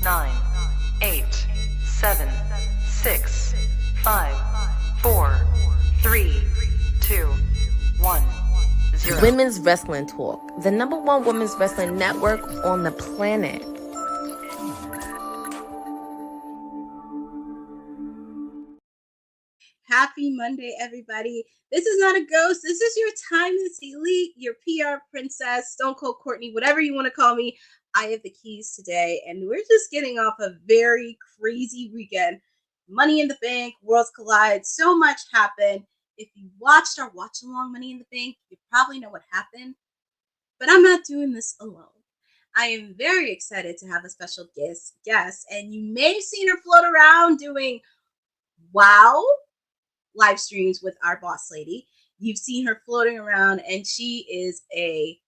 9, 8, 7, 6, 5, 4, 3, 2, 1, 0. Women's Wrestling Talk, the #1 women's wrestling network on the planet. Happy Monday, everybody. This is not a ghost. This is your timeless elite, your PR princess, Stone Cold Courtney, whatever you want to call me. I have the keys today, and we're just getting off a very crazy weekend. Money in the Bank, Worlds Collide, so much happened. If you watched our watch along Money in the Bank, you probably know what happened, but I'm not doing this alone. I am very excited to have a special guest, and you may have seen her float around doing WOW live streams with our boss lady. You've seen her floating around, and she is a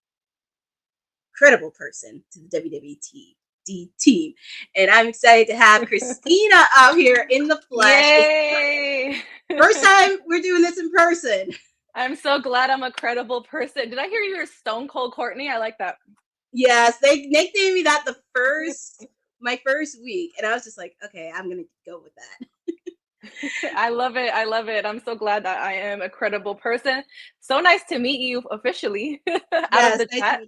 credible person to the WWE team. And I'm excited to have Christina out here in the flesh. Yay! First time we're doing this in person. I'm so glad I'm a credible person. Did I hear you were Stone Cold Courtney? I like that. Yes, they nicknamed me that my first week, and I was just like, okay, I'm gonna go with that. I love it. I love it. I'm so glad that I am a credible person. So nice to meet you officially out of the chat.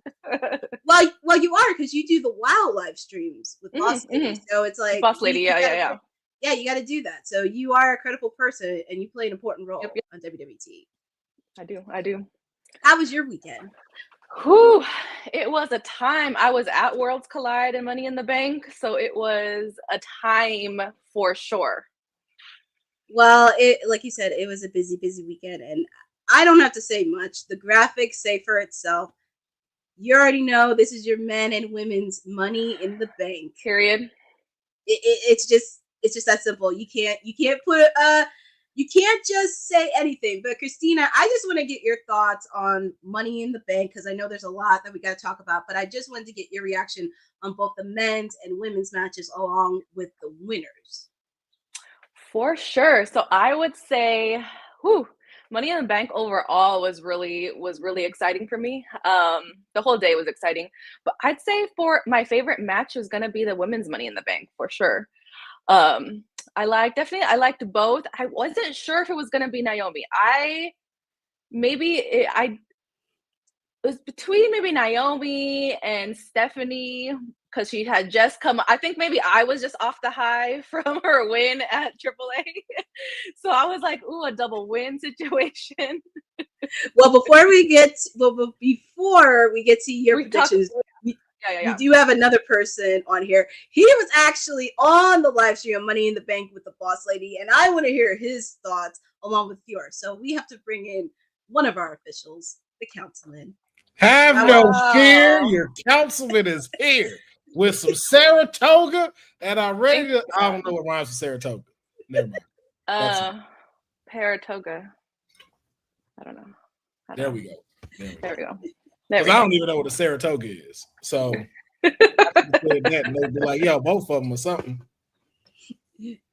Well, you are, because you do the WOW live streams with Boss Lady. So it's like Boss Lady, yeah. Yeah, you got to do that. So you are a credible person, and you play an important role on WWT. I do. How was your weekend? Whew, it was a time. I was at Worlds Collide and Money in the Bank, so it was a time for sure. Well, like you said, it was a busy weekend, and I don't have to say much. The graphics say for itself. You already know this is your men and women's Money in the Bank. Period. It's just that simple. You can't just say anything. But Christina, I just want to get your thoughts on Money in the Bank, because I know there's a lot that we got to talk about, but I just wanted to get your reaction on both the men's and women's matches along with the winners. For sure. So I would say, Money in the Bank overall was really exciting for me. The whole day was exciting, but I'd say for my favorite match was going to be the women's Money in the Bank for sure. I liked both. I wasn't sure if it was going to be Naomi. It was between maybe Naomi and Stephanie, because she had just come. I think maybe I was just off the high from her win at AAA. So I was like, ooh, a double win situation. Well, before we get to your predictions, we do have another person on here. He was actually on the live stream of Money in the Bank with the boss lady, and I want to hear his thoughts along with yours. So we have to bring in one of our officials, the councilman. Have no fear, your councilman is here with some Saratoga, and I'm ready to. I don't know what rhymes with Saratoga. Never mind. Paratoga. I don't know. There we go. Because I don't even know what a Saratoga is. So that and they'd be like, yo, both of them or something.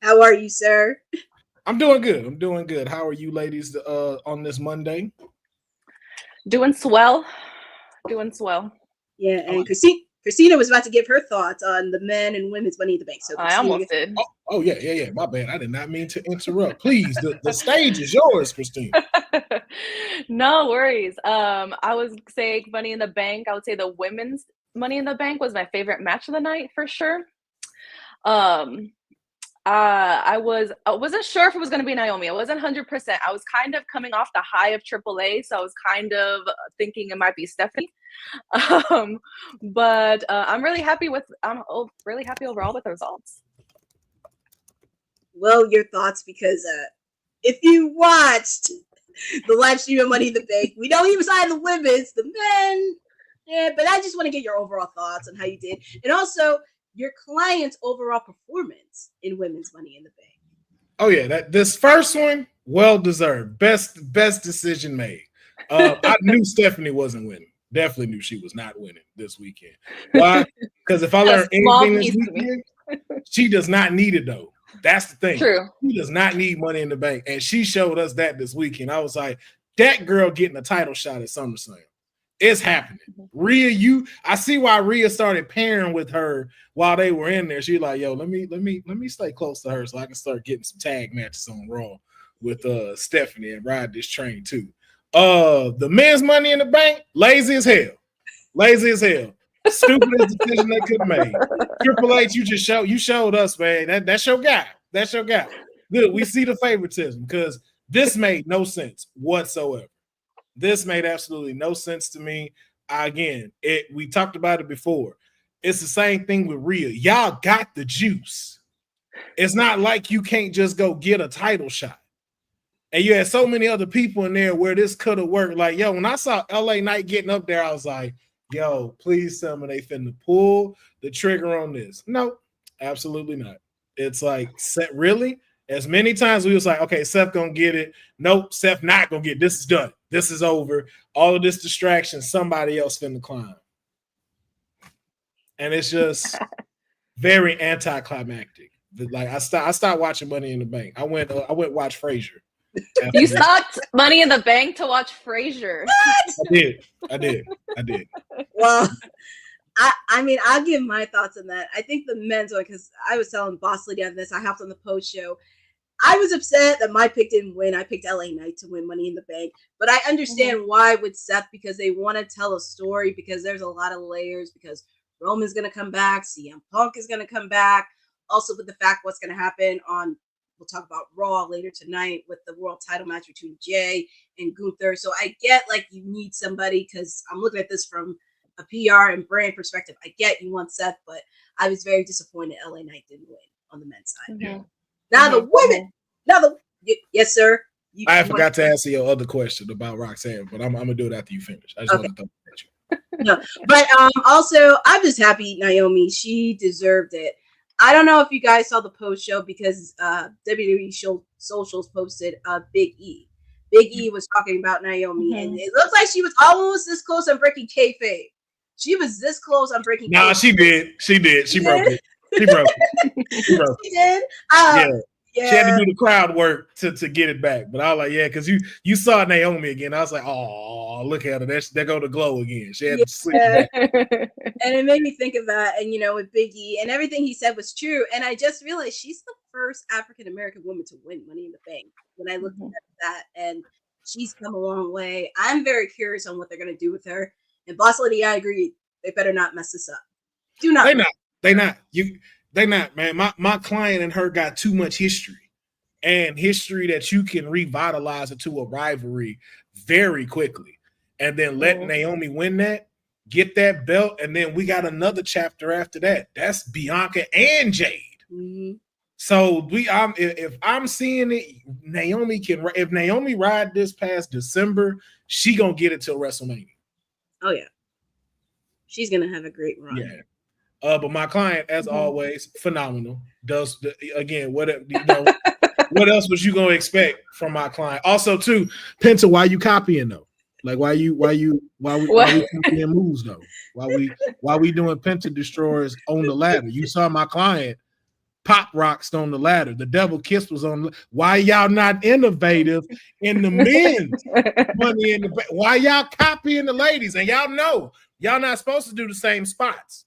How are you, sir? I'm doing good. How are you ladies on this Monday? Doing swell. Yeah, and Christina was about to give her thoughts on the men and women's Money in the Bank. So I almost did. Oh yeah. My bad. I did not mean to interrupt. Please, the stage is yours, Christina. No worries. I would say Money in the Bank. I would say the women's Money in the Bank was my favorite match of the night for sure. I wasn't sure if it was going to be Naomi. I wasn't 100%. I was kind of coming off the high of AAA, so I was kind of thinking it might be Stephanie. But I'm really happy overall with the results. Well, your thoughts, because if you watched the live stream of Money in the Bank, we know he was on the women's, the men. Yeah, but I just want to get your overall thoughts on how you did, and also your client's overall performance in women's Money in the Bank. Oh yeah, this first one, well deserved, best decision made. I knew Stephanie wasn't winning. Definitely knew she was not winning this weekend. Why? Because if I learned anything this weekend, she does not need it though. That's the thing. True. She does not need Money in the Bank, and she showed us that this weekend. I was like, that girl getting a title shot at SummerSlam. It's happening. Rhea, I see why Rhea started pairing with her while they were in there. She's like, yo, let me stay close to her so I can start getting some tag matches on Raw with Stephanie and ride this train too. The men's Money in the Bank, lazy as hell. Lazy as hell. Stupidest decision they could have made. Triple H, you showed us, man. That's your guy. That's your guy. Good. We see the favoritism because this made no sense whatsoever. This made absolutely no sense to me. We talked about it before. It's the same thing with Rhea. Y'all got the juice. It's not like you can't just go get a title shot. And you had so many other people in there where this could have worked. Like, yo, when I saw LA Knight getting up there, I was like, yo, please tell me they finna pull the trigger on this. No, absolutely not. It's like, really? As many times we was like, okay, Seth gonna get it. Nope, Seth not gonna get it. This is done. This is over. All of this distraction, somebody else finna climb. And it's just very anticlimactic. Like I stopped watching Money in the Bank. I went watch Frasier. You stopped Money in the Bank to watch Frasier. I did. Well, I mean, I'll give my thoughts on that. I think the men's one, because I was telling Boss Lady on this, I hopped on the post show. I was upset that my pick didn't win. I picked LA Knight to win Money in the Bank. But I understand why with Seth, because they want to tell a story, because there's a lot of layers, because Roman's going to come back, CM Punk is going to come back. Also with the fact what's going to happen on, we'll talk about Raw later tonight with the world title match between Jay and Gunther. So I get like you need somebody, because I'm looking at this from a PR and brand perspective. I get you want Seth, but I was very disappointed LA Knight didn't win on the men's side. Mm-hmm. Now the women. Yes, sir. I forgot to answer your other question about Roxanne, but I'm gonna do it after you finish. I just want to throw it at you. No, but also I'm just happy Naomi. She deserved it. I don't know if you guys saw the post show, because WWE socials posted Big E. Big E was talking about Naomi, and it looks like she was almost this close on breaking kayfabe. She was this close on breaking. Nah, she did. She broke it. She broke it. She did. Yeah. She had to do the crowd work to get it back. But I was like, yeah, because you saw Naomi again. I was like, oh, look at her. There go the glow again. She had to sleep back. And it made me think of that. And, with Big E, and everything he said was true. And I just realized she's the first African-American woman to win Money in the Bank when I looked at that. And she's come a long way. I'm very curious on what they're going to do with her. And Boss Lady, I agree. They better not mess this up. Do not. They not. They not, man. My client and her got too much history, and history that you can revitalize into a rivalry very quickly, and then let Naomi win that, get that belt, and then we got another chapter after that. That's Bianca and Jade. Mm-hmm. So if I'm seeing it, if Naomi ride this past December, she gonna get it till WrestleMania. Oh yeah, she's gonna have a great run. Yeah. But my client, as always, phenomenal. Does again what else was you gonna expect from my client? Also, too, Penta, why you copying though? Like why we copying moves though? Why we doing Penta destroyers on the ladder? You saw my client pop rocks on the ladder. The devil kiss was on. Why y'all not innovative in the men's Money in the Bank? Why y'all copying the ladies? And y'all know y'all not supposed to do the same spots.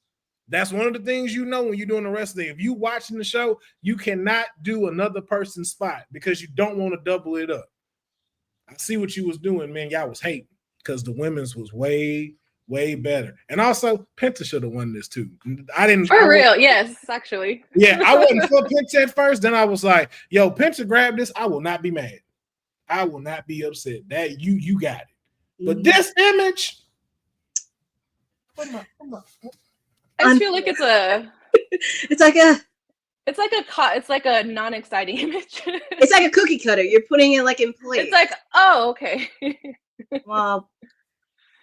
That's one of the things when you're doing the wrestling. If you watching the show, you cannot do another person's spot because you don't want to double it up. I see what you was doing, man. Y'all was hating because the women's was way, way better. And also, Penta should have won this too. Real, yes, actually. Yeah, I wasn't for Penta at first. Then I was like, yo, Penta grabbed this. I will not be mad. I will not be upset. That you got it. But this image, come on. I just feel like it's like a non-exciting image. It's like a cookie cutter. You're putting it like in place. It's like, oh, okay. Well,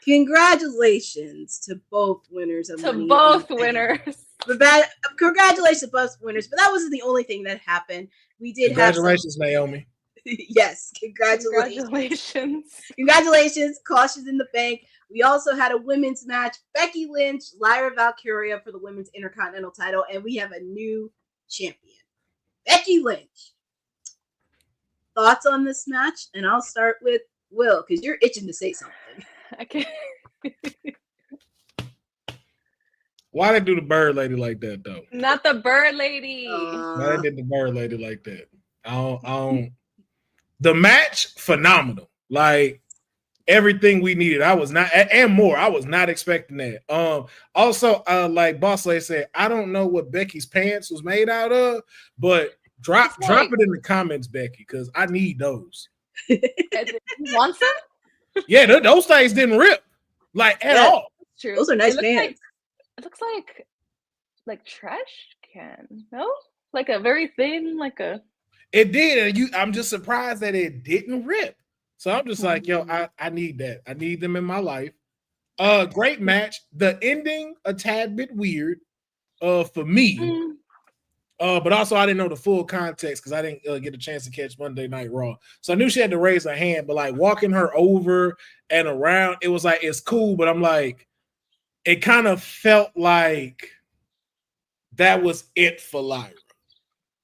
congratulations to both winners of Money in the Bank. Congratulations to both winners. But that wasn't the only thing that happened. We did congratulations, Naomi. Yes, congratulations. Cautions in the Bank. We also had a women's match. Becky Lynch, Lyra Valkyria for the women's Intercontinental title. And we have a new champion. Becky Lynch. Thoughts on this match? And I'll start with Will, because you're itching to say something. Okay. Why they do the bird lady like that though? Not the bird lady. Why they did the bird lady like that? I don't. The match phenomenal. Like everything we needed. I was not, and more. I was not expecting that. Also, like Boss Lady said, I don't know what Becky's pants was made out of, but drop it in the comments, Becky, because I need those. You want some? Yeah, those things didn't rip like at all. True. Those are nice pants. Like, it looks like trash can. No, like a very thin, like a. It did, and I'm just surprised that it didn't rip. So I'm just like, yo, I need that. I need them in my life. Great match. The ending a tad bit weird, for me. But also I didn't know the full context because I didn't get a chance to catch Monday Night Raw. So I knew she had to raise her hand, but like walking her over and around, it was like it's cool, but I'm like, it kind of felt like that was it for Lyra.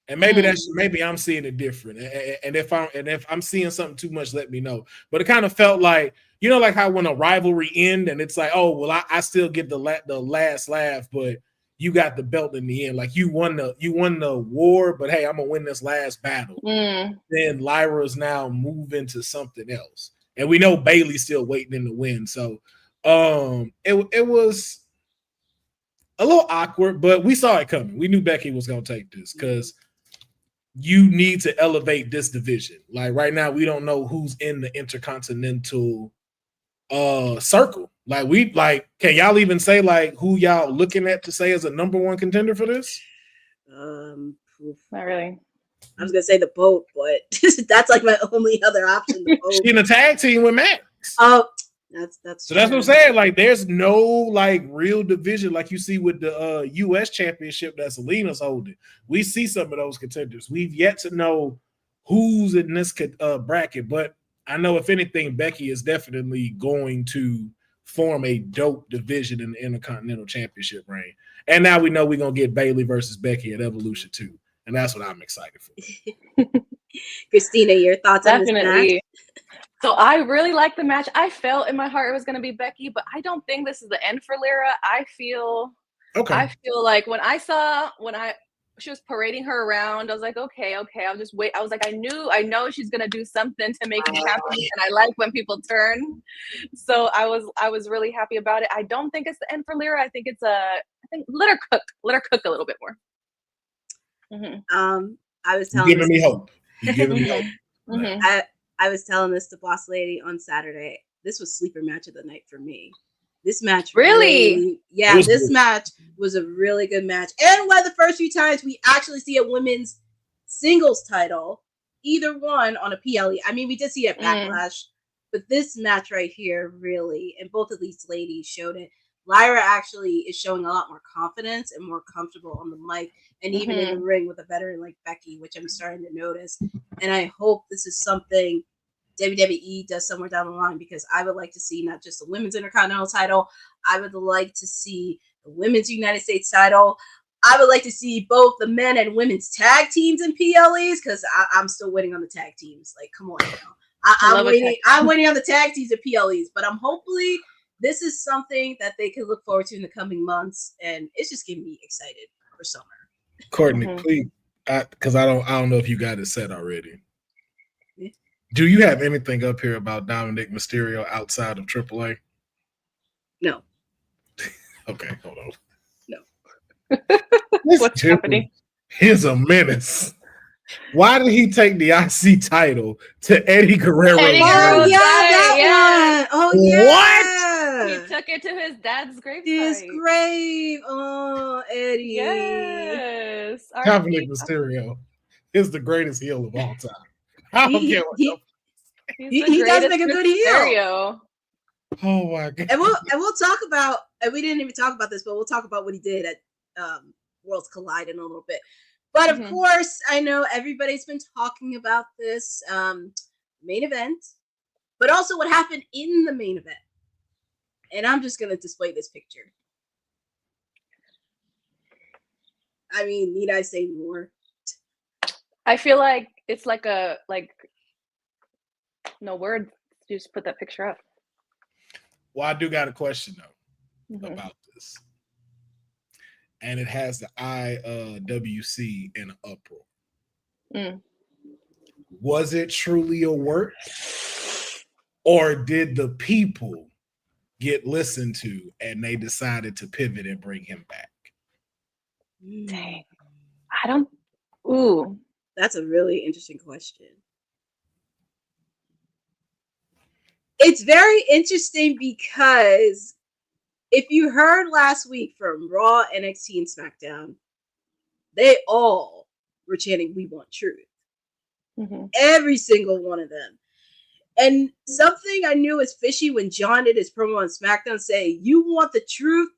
And maybe I'm seeing it different. And if I'm seeing something too much, let me know. But it kind of felt like, you know, like how when a rivalry ends and it's like, oh well, I still get the last laugh, but you got the belt in the end. Like you won the war, but hey, I'm gonna win this last battle. Then Lyra's now moving to something else. And we know Bayley's still waiting in the win. So it was a little awkward, but we saw it coming. We knew Becky was gonna take this because you need to elevate this division. Like right now, we don't know who's in the Intercontinental circle. Can y'all even say like who y'all looking at to say as a number one contender for this? Not really. I was gonna say the boat, but that's like my only other option. The boat. She in a tag team with Max. Oh, that's so that's what I'm saying. Like, there's no like real division like you see with the U.S. Championship that Selena's holding. We see some of those contenders. We've yet to know who's in this bracket, but I know if anything, Becky is definitely going to form a dope division in the Intercontinental Championship reign. And now we know we're gonna get Bayley versus Becky at Evolution 2, and that's what I'm excited for. Christina, your thoughts on this match? So I really like the match. I felt in my heart it was going to be Becky, but I don't think this is the end for Lyra. I feel like when she was parading her around, I was like, okay, I'll just wait. I was like, I know she's going to do something to make me happy, and I like when people turn. So I was really happy about it. I don't think it's the end for Lyra. I think let her cook a little bit more. I was telling giving me hope. You're giving me hope. I was telling this to Boss Lady on Saturday. This was sleeper match of the night for me. This match really this match was a really good match. And one of the first few times we actually see a women's singles title, either one on a PLE. I mean, we did see it at Backlash, but this match right here really, and both of these ladies showed it. Lyra actually is showing a lot more confidence and more comfortable on the mic and even in the ring with a veteran like Becky, which I'm starting to notice. And I hope this is something WWE does somewhere down the line, because I would like to see not just the women's Intercontinental title. I would like to see the women's United States title. I would like to see both the men and women's tag teams in PLEs, because I'm still waiting on the tag teams. Like, come on now. I'm waiting on the tag teams at PLEs, but I'm hopefully this is something that they can look forward to in the coming months, and it's just getting me excited for summer. Courtney, please, because I don't know if you got it set already. Yeah. Do you have anything up here about Dominic Mysterio outside of AAA? No. Okay, hold on. No. What's happening? He's a menace. Why did he take the IC title to Eddie Guerrero? Oh, yeah, that one. Oh, yeah. What? He took it to his dad's grave. His grave. Oh, Eddie. Yes. Dominic Mysterio is the greatest heel of all time. I don't care what he does make a good heel. Oh my god. And we'll talk about, and we didn't even talk about this, but we'll talk about what he did at Worlds Collide in a little bit. But of course, I know everybody's been talking about this main event, but also what happened in the main event. And I'm just going to display this picture. I mean, need I say more? I feel like it's like no word. Just put that picture up. Well, I do got a question though Mhm. about this, and it has the IWC in an uproar. Mm. Was it truly a work, or did the people get listened to and they decided to pivot and bring him back? Dang. I don't. Ooh. That's a really interesting question. It's very interesting because if you heard last week from Raw, NXT, and SmackDown, they all were chanting, "We want truth." Mm-hmm. Every single one of them. And something I knew was fishy when John did his promo on SmackDown saying, "You want the truth?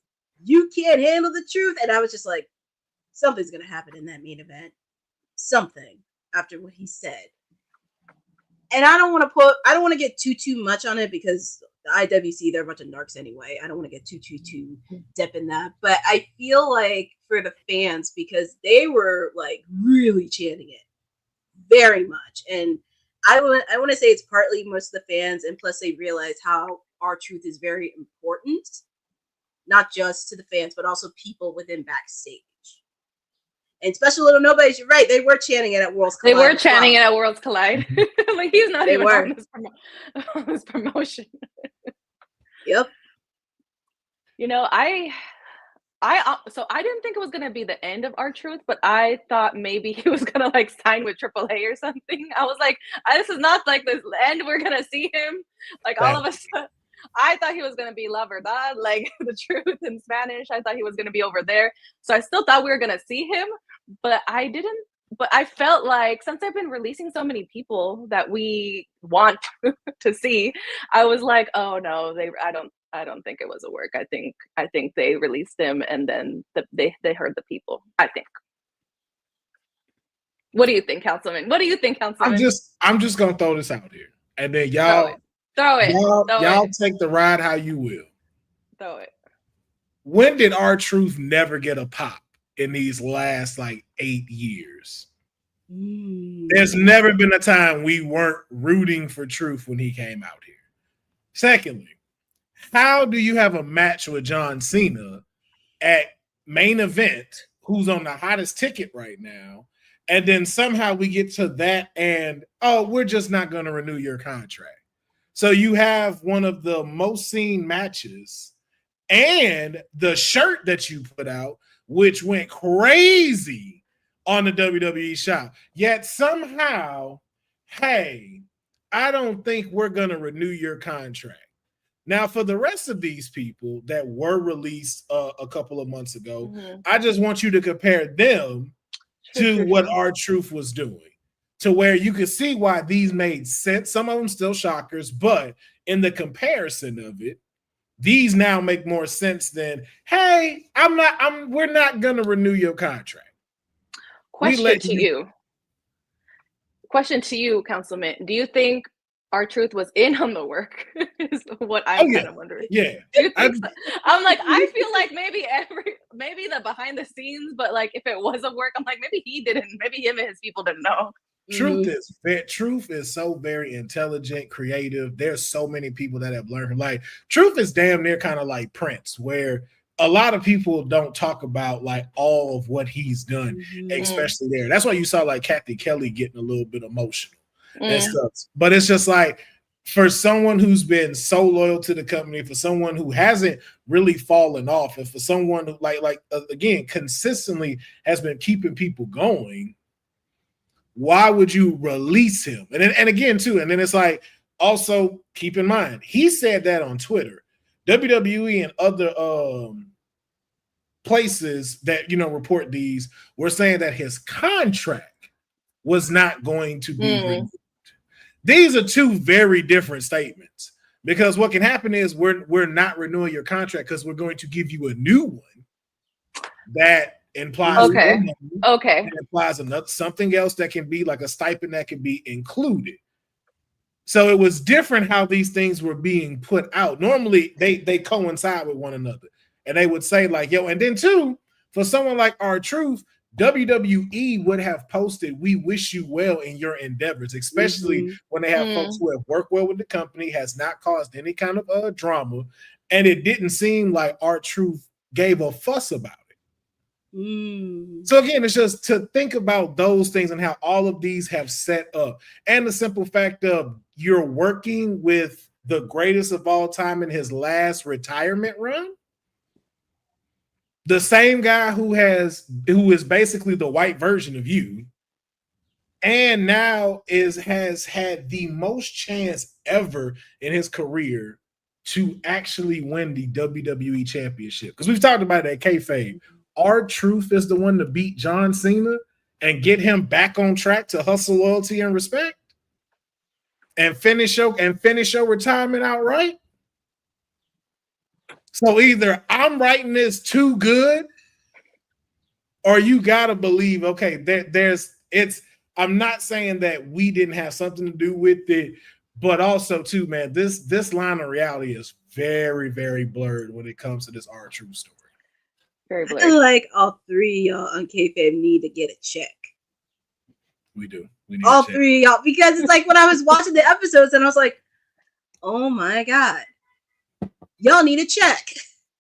You can't handle the truth." And I was just like, something's going to happen in that main event. Something after what he said. And I don't want to get too much on it because the IWC, they're a bunch of narcs anyway. I don't want to get too deep in that. But I feel like for the fans, because they were like really chanting it very much. And I want to say it's partly most of the fans, and plus they realize how R-Truth is very important, not just to the fans, but also people within backstage. And Special Little Nobodies, you're right, they were chanting it at Worlds Collide. They were chanting it at Worlds Collide. Like, he's not even on this promotion. Yep. You know, so I didn't think it was gonna be the end of R-Truth, but I thought maybe he was gonna like sign with AAA or something. I was like, this is not like the end. We're gonna see him like all of a sudden. I thought he was gonna be La Verdad, like the truth in Spanish. I thought he was gonna be over there. So I still thought we were gonna see him, but I didn't. But I felt like since I've been releasing so many people that we want to see, I was like, oh no, I don't think it was a work. I think they released him and then they heard the people. I think. What do you think, Councilman? What do you think, Councilman? I'm just gonna throw this out here, and then y'all throw it. Y'all take the ride how you will. Throw it. When did R-Truth never get a pop in these last like 8 years? There's never been a time we weren't rooting for Truth when he came out here. Secondly, how do you have a match with John Cena at main event, who's on the hottest ticket right now, and then somehow we get to that and, oh, we're just not going to renew your contract? So you have one of the most seen matches and the shirt that you put out, which went crazy on the WWE shop. Yet somehow, hey, I don't think we're going to renew your contract. Now, for the rest of these people that were released a couple of months ago, I just want you to compare them to what R-Truth was doing, to where you could see why these made sense. Some of them still shockers, but in the comparison of it, these now make more sense than, hey, we're not going to renew your contract. Question to you, Councilman. Do you think R-Truth was in on the work? Is what I'm kind of wondering. Yeah. Do you think so? I'm like, I feel like maybe the behind the scenes, but like if it was a work, I'm like, maybe he didn't. Maybe him and his people didn't know. Truth is so very intelligent, creative. There's so many people that have learned. Like, Truth is damn near kind of like Prince, where a lot of people don't talk about like all of what he's done, especially there. That's why you saw like Kathy Kelly getting a little bit emotional and stuff. But it's just like, for someone who's been so loyal to the company, for someone who hasn't really fallen off, and for someone who again consistently has been keeping people going, why would you release him? And again too, and then it's like, also keep in mind, he said that on Twitter. WWE and other places that report these were saying that his contract was not going to be renewed. These are two very different statements, because what can happen is we're not renewing your contract because we're going to give you a new one that implies that implies something else that can be like a stipend that can be included. So it was different how these things were being put out. Normally they coincide with one another, and they would say like, yo, and then too, for someone like R-Truth, WWE would have posted, "We wish you well in your endeavors," especially when they have folks who have worked well with the company, has not caused any kind of drama, and it didn't seem like R-Truth gave a fuss about it. So again, it's just to think about those things and how all of these have set up, and the simple fact of you're working with the greatest of all time in his last retirement run. The same guy who is basically the white version of you, and now has had the most chance ever in his career to actually win the WWE Championship. Because we've talked about that kayfabe. R-Truth is the one to beat John Cena and get him back on track to hustle, loyalty, and respect, and finish your retirement outright. So either I'm writing this too good, or you gotta believe, okay, I'm not saying that we didn't have something to do with it, but also too, man, this line of reality is very, very blurred when it comes to this R-Truth story. Very blurred. I feel like all three of y'all on kayfabe need to get a check. We do. We need all three of y'all, because it's like when I was watching the episodes and I was like, oh my God. Y'all need a check.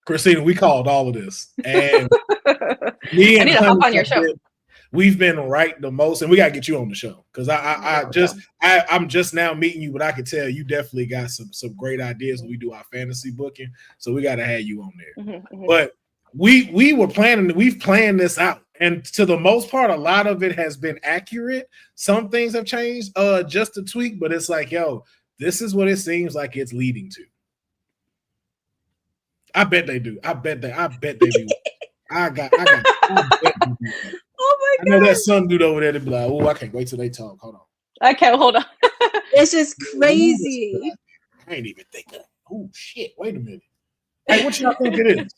Christina, we called all of this. And I need to hop on your show. We've been right the most, and we gotta get you on the show because I'm just now meeting you, but I can tell you definitely got some great ideas when we do our fantasy booking. So we gotta have you on there. But we've planned this out, and to the most part, a lot of it has been accurate. Some things have changed just a tweak, but it's like, yo, this is what it seems like it's leading to. I bet they do. I bet they do. I bet they do. Oh my God. I know that son dude over there to be like, oh, I can't wait till they talk. Hold on. I can't hold on. It's just crazy. I ain't even thinking. Oh shit. Wait a minute. Hey, what y'all think it is?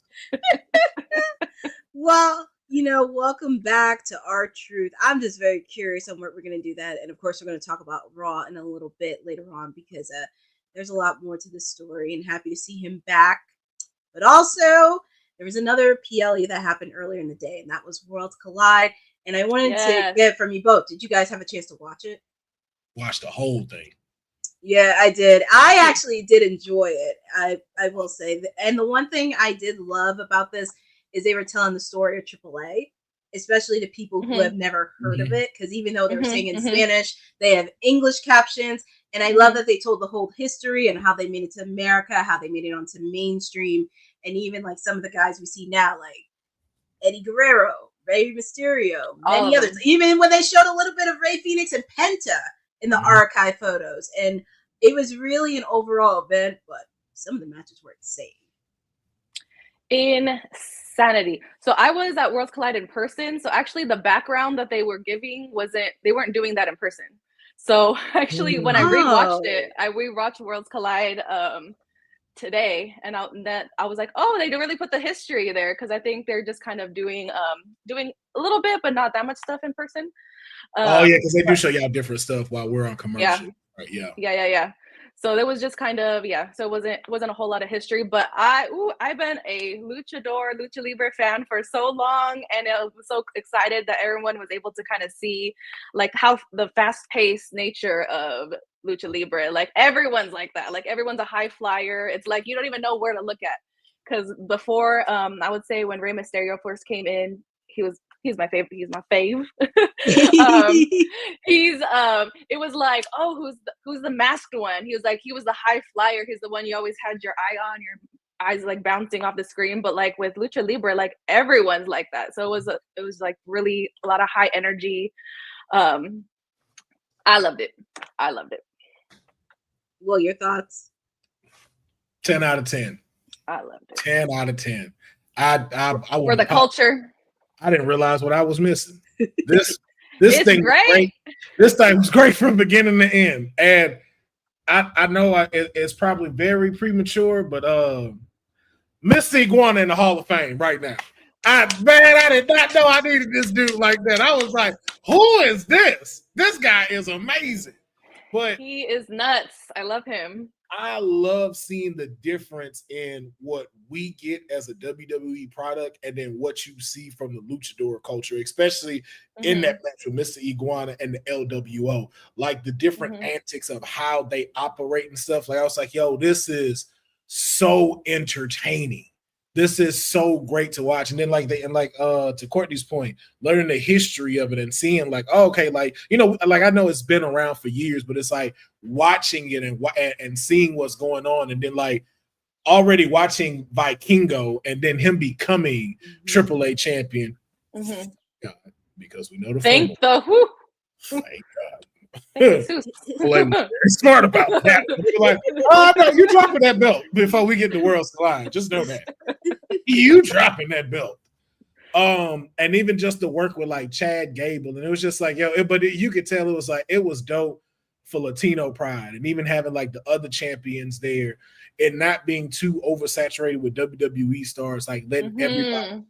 Well, welcome back to R-Truth. I'm just very curious on what we're going to do that. And of course, we're going to talk about Raw in a little bit later on because there's a lot more to this story, and happy to see him back. But also, there was another PLE that happened earlier in the day, and that was Worlds Collide. And I wanted to get from you both. Did you guys have a chance to watch it? Watch the whole thing. Yeah, I did. I actually did enjoy it. I will say. And the one thing I did love about this is they were telling the story of AAA, especially to people who have never heard of it. Because even though they were saying in Spanish, they have English captions. And I love that they told the whole history and how they made it to America, how they made it onto mainstream. And even like some of the guys we see now, like Eddie Guerrero, Rey Mysterio, many others. Even when they showed a little bit of Rey Fenix and Penta in the archive photos. And it was really an overall event, but some of the matches were insane. Insanity. So I was at Worlds Collide in person. So actually the background that they were giving they weren't doing that in person. So actually when I rewatched it, I rewatched Worlds Collide today, and I was like, oh, they really put the history there, because I think they're just kind of doing a little bit, but not that much stuff in person. Because they do show y'all different stuff while we're on commercial. Yeah. Right, yeah. So there was just kind of so it wasn't a whole lot of history, but I've been a Lucha Libre fan for so long, and I was so excited that everyone was able to kind of see like how the fast-paced nature of Lucha Libre, like everyone's like that, like everyone's a high flyer. It's like you don't even know where to look at, because before I would say when Rey Mysterio first came in, he's my favorite. He's my fave. It was like, oh, who's the masked one? He was the high flyer. He's the one you always had your eye on, your eyes like bouncing off the screen. But like with Lucha Libre, like everyone's like that. So it was like really a lot of high energy. I loved it. Well, your thoughts? 10 out of 10. I loved it. 10 out of 10. I for the culture. I didn't realize what I was missing. This thing great. Was great. This thing was great from beginning to end. And I know it's probably very premature, but Miss Iguana in the Hall of Fame right now. I did not know I needed this dude like that. I was like, who is this? This guy is amazing. But he is nuts. I love him. I love seeing the difference in what we get as a WWE product and then what you see from the luchador culture, especially in that match with Mr. Iguana and the LWO, like the different antics of how they operate and stuff. Like I was like, yo, this is so entertaining. This is so great to watch. And then to Courtney's point, learning the history of it and seeing like, oh, okay, like, you know, like I know it's been around for years, but it's like watching it and seeing what's going on. And then like already watching Vikingo and then him becoming AAA champion. God, because we know the Thank formula. Thank God. Smart about that. Like, oh no, you dropping that belt before we get the World's Collide. Just know that you dropping that belt. And even just to work with like Chad Gable, and it was just like, yo, you could tell it was dope for Latino pride, and even having like the other champions there, and not being too oversaturated with WWE stars, like letting everybody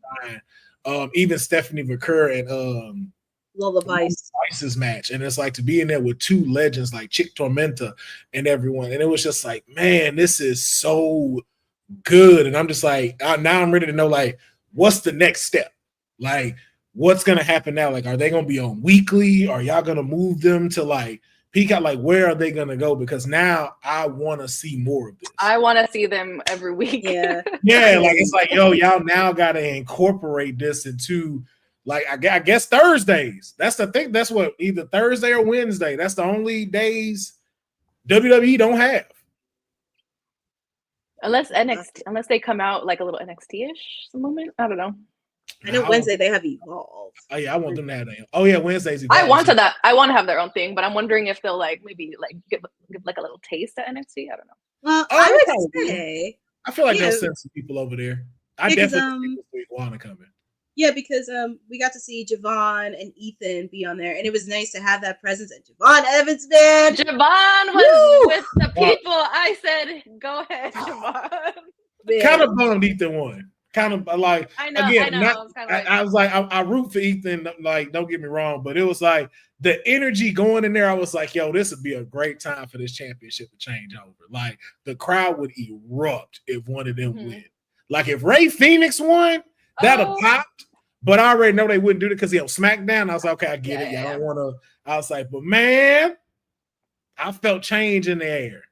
shine. Even Stephanie Vaquer and Lola Vice's match, and it's like to be in there with two legends like Chick Tormenta and everyone, and it was just like, man, this is so good. And I'm just like, now I'm ready to know like what's the next step, like what's gonna happen now. Like, are they gonna be on weekly? Are y'all gonna move them to like Peacock? Like, where are they gonna go? Because now I want to see more of this. I want to see them every week. Yeah. Like it's like, yo, y'all now gotta incorporate this into like, I guess Thursdays. That's the thing. That's what, either Thursday or Wednesday. That's the only days WWE don't have. Unless they come out like a little NXT-ish moment. I don't know. I know Wednesday they have Evolve. Oh yeah, I want them to have that. Oh yeah, Wednesdays Evolve. I want to have their own thing, but I'm wondering if they'll like maybe like give like a little taste at NXT. I don't know. Well, I would say I feel like they'll send some people over there. I definitely think want to come in. Yeah, because we got to see Javon and Ethan be on there, and it was nice to have that presence. And Javon Evans, man, Javon was with the people. I said, "Go ahead, Javon." Kind of bummed Ethan won. Kind of like, I know. I was like, I root for Ethan. Like, don't get me wrong, but it was like the energy going in there. I was like, yo, this would be a great time for this championship to change over. Like, the crowd would erupt if one of them win. Like, if Ray Phoenix won, that'd have popped. But I already know they wouldn't do it because he on SmackDown. I was like, okay, I get it. Y'all don't want to. I was like, but man, I felt change in the air.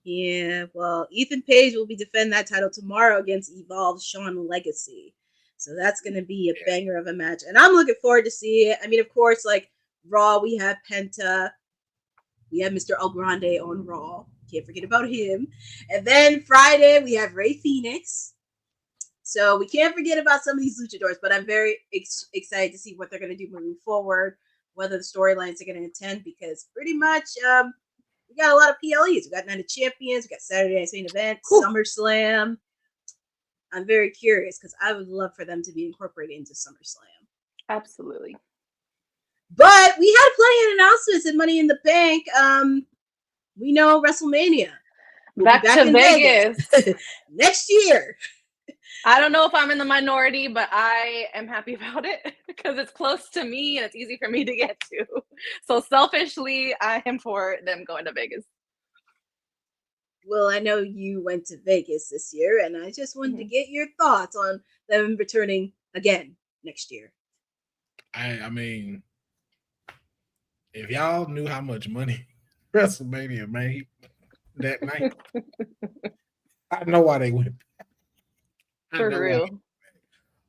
Yeah, well, Ethan Page will be defending that title tomorrow against Evolve's Sean Legacy. So that's going to be a banger of a match. And I'm looking forward to see it. I mean, of course, like Raw, we have Penta. We have Mr. El Grande on Raw. Can't forget about him. And then Friday, we have Ray Phoenix. So we can't forget about some of these luchadors, but I'm very excited to see what they're going to do moving forward, whether the storylines are going to attend, because pretty much we got a lot of PLEs. We got Night of Champions, we got Saturday Night's Main Event, SummerSlam. I'm very curious because I would love for them to be incorporated into SummerSlam. Absolutely. But we had plenty of announcements in Money in the Bank. We know WrestleMania. Back to Vegas. Next year. I don't know if I'm in the minority, but I am happy about it because it's close to me and it's easy for me to get to. So selfishly, I am for them going to Vegas. Well, I know you went to Vegas this year, and I just wanted to get your thoughts on them returning again next year. I mean, if y'all knew how much money WrestleMania made that night, I know why they went. For real.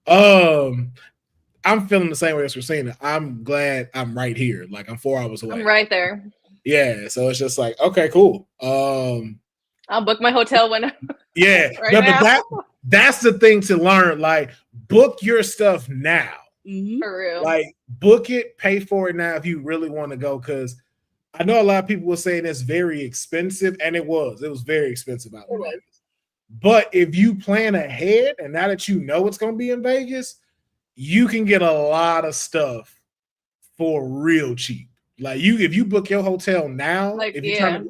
I'm feeling the same way as we're saying it. I'm glad I'm right here. Like, I'm 4 hours away. I'm right there. Yeah, so it's just like, okay, cool. I'll book my hotel when. Yeah, but that's the thing to learn. Like, book your stuff now. For real. Like, book it, pay for it now if you really want to go. Because I know a lot of people were saying it's very expensive, and it was very expensive out in Vegas. But if you plan ahead, and now that you know it's going to be in Vegas, you can get a lot of stuff for real cheap. Like, if you book your hotel now, if you're trying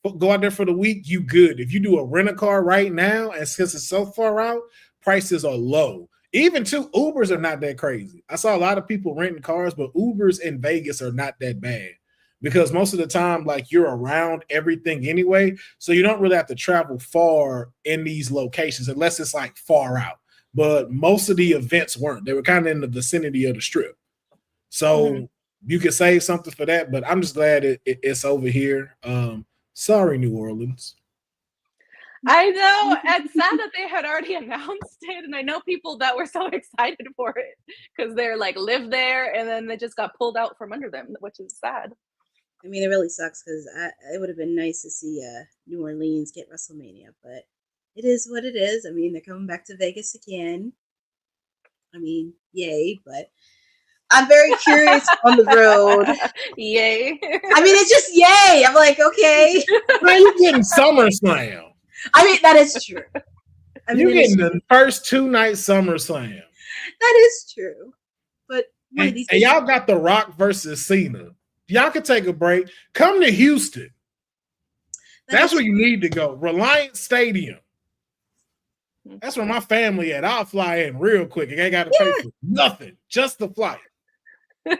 to go out there for the week, you good. If you do a rent-a-car right now, and since it's so far out, prices are low. Even Ubers are not that crazy. I saw a lot of people renting cars, but Ubers in Vegas are not that bad. because most of the time, like, you're around everything anyway, so you don't really have to travel far in these locations unless it's like far out. But most of the events weren't. They were kind of in the vicinity of the strip. So you could save something for that, but I'm just glad it's over here. Sorry, New Orleans. I know. It's sad that they had already announced it, and I know people that were so excited for it because they're like live there, and then they just got pulled out from under them, which is sad. I mean, it really sucks because it would have been nice to see New Orleans get WrestleMania, but it is what it is. I mean, they're coming back to Vegas again. I mean, yay, but I'm very curious on the road. Yay. I mean, it's just yay. I'm like, okay. Man, you getting SummerSlam. I mean, that is true. I mean, You're getting the first 2-night SummerSlam. That is true. But and y'all got The Rock versus Cena. Y'all can take a break. Come to Houston. That's where you need to go. Reliance Stadium. That's where my family at. I'll fly in real quick. I ain't got to pay for nothing. Just the flight. I'm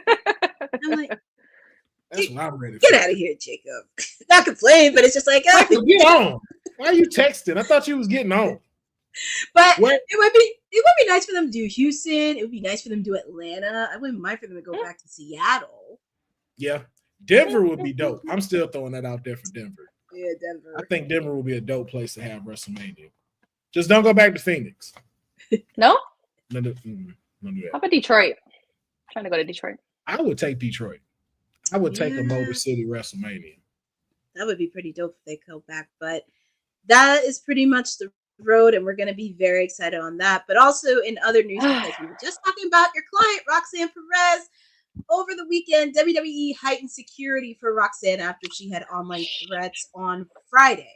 like, that's what I'm ready for. Get out of here, Jacob. Not complain, but it's just like, get on. Why are you texting? I thought you was getting on. But it would be nice for them to do Houston. It would be nice for them to do Atlanta. I wouldn't mind for them to go back to Seattle. Yeah. Denver would be dope. I'm still throwing that out there for Denver. Yeah, Denver. I think Denver will be a dope place to have WrestleMania. Just don't go back to Phoenix. No? Don't do that. How about Detroit? I'm trying to go to Detroit. I would take Detroit. I would take a Motor City WrestleMania. That would be pretty dope if they go back. But that is pretty much the road, and we're going to be very excited on that. But also in other news, because we were just talking about your client, Roxanne Perez. Over the weekend, WWE heightened security for Roxanne after she had online threats on Friday.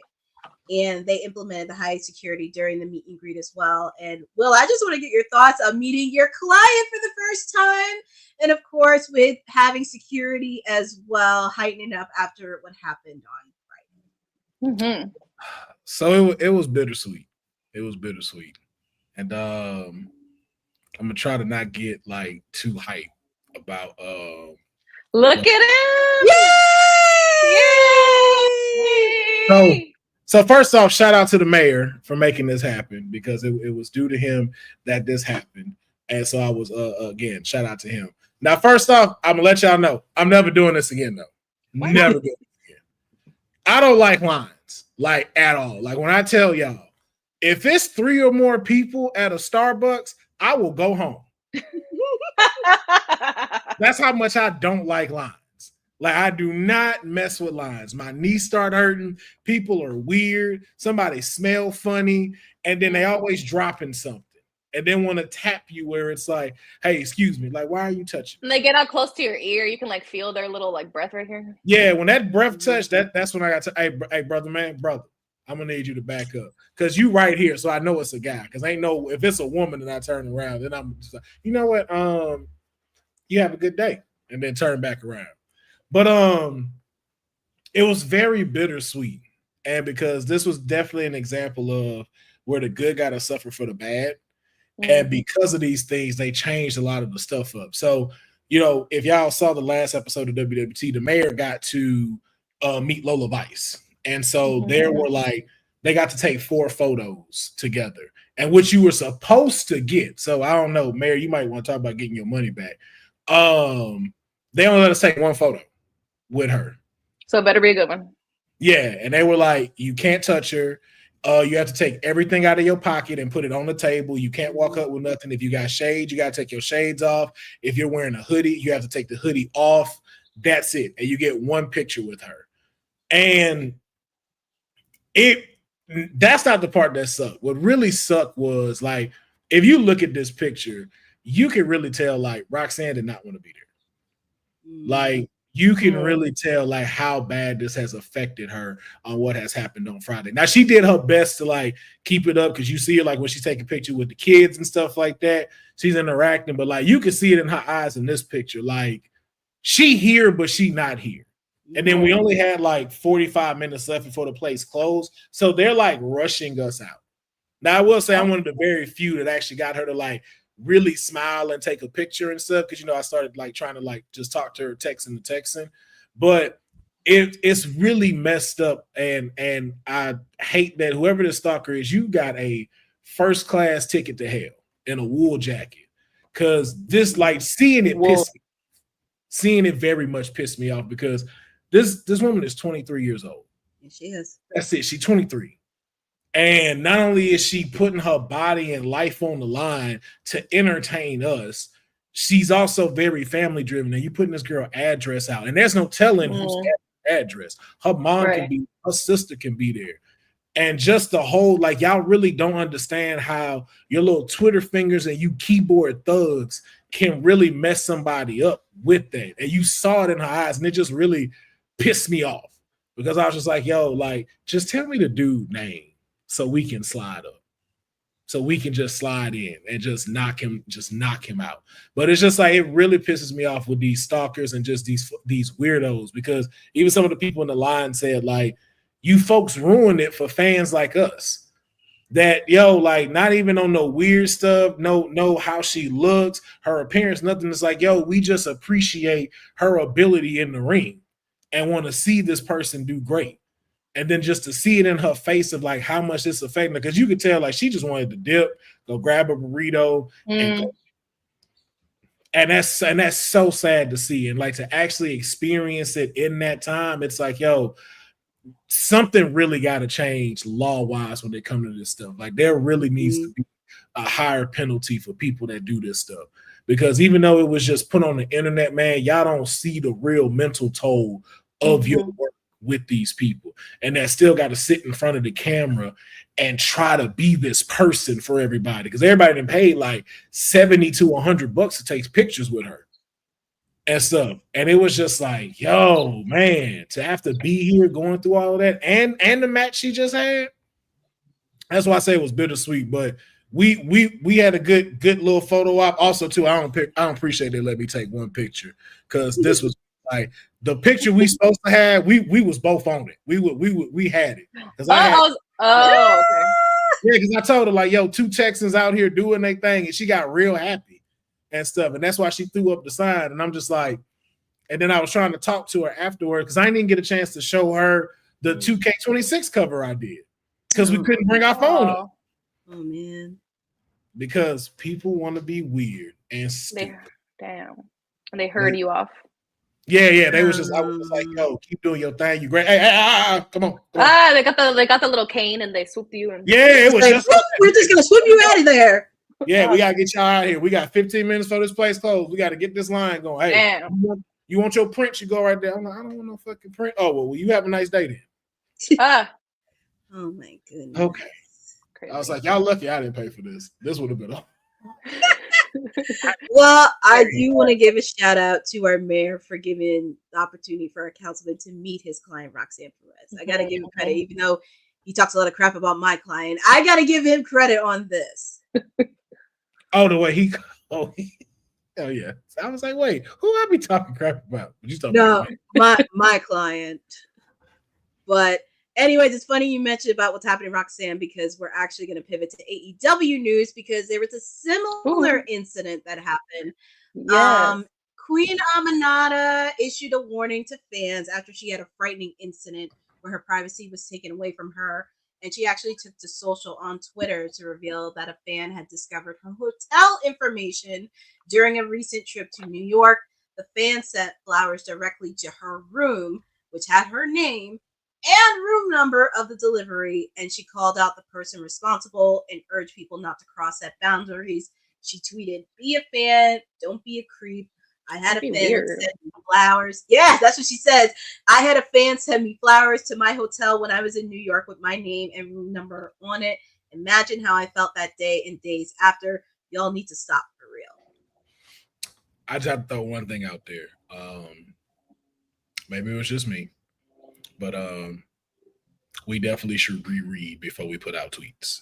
And they implemented the high security during the meet and greet as well. And Will, I just want to get your thoughts on meeting your client for the first time. And of course, with having security as well, heightening up after what happened on Friday. So it was bittersweet. It was bittersweet. And I'm going to try to not get like too hyped about look at him. Yay! So first off, shout out to the mayor for making this happen, because it was due to him that this happened. And so I was again, shout out to him. Now, first off, I'm gonna let y'all know I'm never doing this again, though. Never doing it again. I don't like lines, like, at all. Like, when I tell y'all, if it's 3 or more people at a Starbucks, I will go home. That's how much I don't like lines. Like, I do not mess with lines. My knees start hurting. People are weird. Somebody smell funny. And then they always dropping something. And then want to tap you where it's like, hey, excuse me. Like, why are you touching me? And they get out close to your ear. You can like feel their little like breath right here. Yeah, when that breath touch, that's when I got to, hey, brother, I'm going to need you to back up. Because you right here, so I know it's a guy. Because I ain't know if it's a woman and I turn around, then I'm just like, you know what? You have a good day. And then turn back around. But it was very bittersweet. And because this was definitely an example of where the good got to suffer for the bad. Mm-hmm. And because of these things, they changed a lot of the stuff up. So, you know, if y'all saw the last episode of WWT, the mayor got to meet Lola Vice. And so there were like, they got to take 4 photos together, and which you were supposed to get. So I don't know, Mayor, you might want to talk about getting your money back. They only let us take 1 photo with her. So it better be a good one. Yeah. And they were like, you can't touch her. You have to take everything out of your pocket and put it on the table. You can't walk up with nothing. If you got shades, you got to take your shades off. If you're wearing a hoodie, you have to take the hoodie off. That's it. And you get 1 picture with her. And that's not the part that sucked. What really sucked was, like, if you look at this picture, you can really tell, like, Roxanne did not want to be there. Like, you can really tell, like, how bad this has affected her on what has happened on Friday. Now, she did her best to, like, keep it up, because you see her, like, when she's taking pictures with the kids and stuff like that, she's interacting, but, like, you can see it in her eyes in this picture. Like, she here, but she not here. And then we only had like 45 minutes left before the place closed. So they're like rushing us out. Now, I will say I'm one of the very few that actually got her to like really smile and take a picture and stuff. Because, you know, I started like trying to like just talk to her, texting. but it's really messed up, and I hate that whoever the stalker is, you got a first class ticket to hell in a wool jacket, because this, like, seeing it very much pissed me off, because this woman is 23 years old. Yes, she is. That's it. She's 23. And not only is she putting her body and life on the line to entertain us, she's also very family driven. And you putting this girl address out, and there's no telling who's address. Her mom can be, her sister can be there. And just the whole, like, y'all really don't understand how your little Twitter fingers and you keyboard thugs can really mess somebody up with that. And you saw it in her eyes, and it just really pissed me off, because I was just like, yo, like, just tell me the dude name so we can slide up. So we can just slide in and just knock him out. But it's just like, it really pisses me off with these stalkers and just these weirdos, because even some of the people in the line said, like, you folks ruined it for fans like us. That, yo, like, not even on no weird stuff, no how she looks, her appearance, nothing. It's like, yo, we just appreciate her ability in the ring and want to see this person do great. And then just to see it in her face of, like, how much it's affecting her, because you could tell, like, she just wanted to dip, go grab a burrito, and go. And that's so sad to see. And, like, to actually experience it in that time, it's like, yo, something really got to change law-wise when it comes to this stuff. Like, there really needs to be a higher penalty for people that do this stuff. Because even though it was just put on the internet, man, y'all don't see the real mental toll of your work with these people, and that still got to sit in front of the camera and try to be this person for everybody, because everybody done paid like $70 to $100 to take pictures with her and stuff. And it was just like, yo, man, to have to be here going through all of that, and the match she just had. That's why I say it was bittersweet. But we had a good little photo op. Also, too, I don't appreciate they let me take one picture, because this was like the picture we supposed to have. We was both on it. We had it, because okay. Yeah, because I told her, like, yo, 2 Texans out here doing their thing, and she got real happy and stuff, and that's why she threw up the sign. And I'm just like, and then I was trying to talk to her afterward, because I didn't get a chance to show her the 2K26 cover I did, because we couldn't bring our phone up. Oh man, because people want to be weird and stupid. Damn, and they heard you off. Yeah, they was just, I was just like, yo, keep doing your thing. You great. Hey, come on. They got the little cane and they swooped you. And yeah, it was just we're just gonna swoop you out of there. Yeah, we gotta get y'all out of here. We got 15 minutes for this place closed. We gotta get this line going. Hey, you want your print? You go right there. I'm like, I don't want no fucking print. Oh, well, you have a nice day then. Oh my goodness. Okay. Crazy. I was like, y'all lucky I didn't pay for this. This would have been all. Well, I do want to give a shout out to our mayor for giving the opportunity for our councilman to meet his client, Roxanne Perez. I got to give him credit, even though he talks a lot of crap about my client. I got to give him credit on this. Oh, the way oh yeah. I was like, wait, who I be talking crap about? You talking about my client. But anyways, it's funny you mentioned about what's happening to Roxanne, because we're actually going to pivot to AEW news, because there was a similar incident that happened. Yes. Queen Aminata issued a warning to fans after she had a frightening incident where her privacy was taken away from her. And she actually took to social on Twitter to reveal that a fan had discovered her hotel information during a recent trip to New York. The fan sent flowers directly to her room, which had her name and room number of the delivery, and she called out the person responsible and urged people not to cross that boundaries. She tweeted, "Be a fan, don't be a creep. I had a fan send me flowers." Yeah, that's what she says. "I had a fan send me flowers to my hotel when I was in New York with my name and room number on it. Imagine how I felt that day and days after. Y'all need to stop for real." I just have to throw one thing out there. Maybe it was just me, but we definitely should reread before we put out tweets,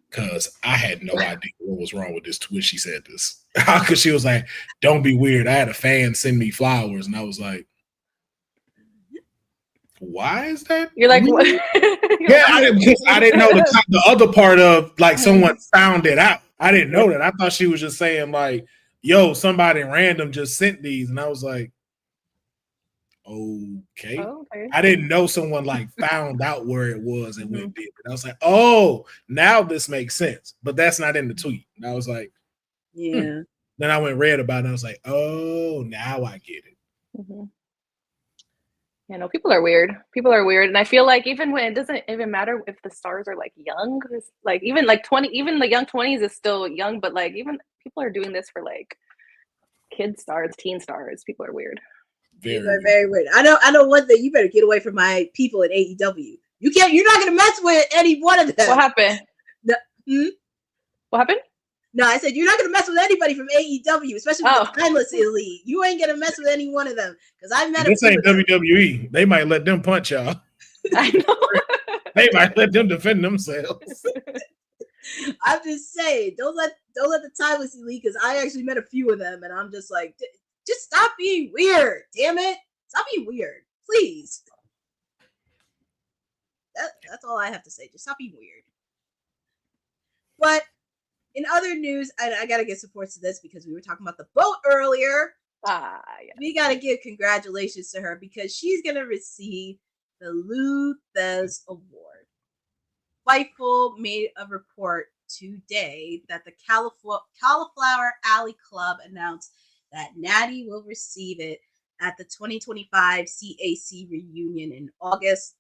because I had no idea what was wrong with this when she said this. Because she was like, "Don't be weird. I had a fan send me flowers," and I was like, "Why is that?" You're like, what? Yeah, I didn't know the other part of, like, someone found it out. I didn't know that. I thought she was just saying, like, "Yo, somebody random just sent these," and I was like, okay. Okay. I didn't know someone like found out where it was and went did it. I was like, oh, now this makes sense. But that's not in the tweet. And I was like, Yeah. Then I went and read about it and I was like, oh, now I get it. Yeah, no, people are weird. People are weird. And I feel like even when it doesn't even matter if the stars are like young, like even like 20, even the young 20s is still young, but like even people are doing this for like kid stars, teen stars. People are weird. People are very weird. I know one thing. You better get away from my people at AEW. You're not gonna mess with any one of them. What happened? No, What happened? No, I said you're not gonna mess with anybody from AEW, especially with the Timeless Elite. You ain't gonna mess with any one of them because I met. This ain't WWE. They might let them punch y'all. I know. They might let them defend themselves. I'm just saying, don't let the Timeless Elite, because I actually met a few of them, and I'm just like, just stop being weird, damn it, stop being weird, please. That's all I have to say. Just stop being weird. But in other news, I gotta give support to this because we were talking about the boat earlier. Yeah. We gotta give congratulations to her because she's gonna receive the Lou Thez Award. Fightful made a report today that the Cauliflower Alley Club announced that Natty will receive it at the 2025 CAC reunion in August.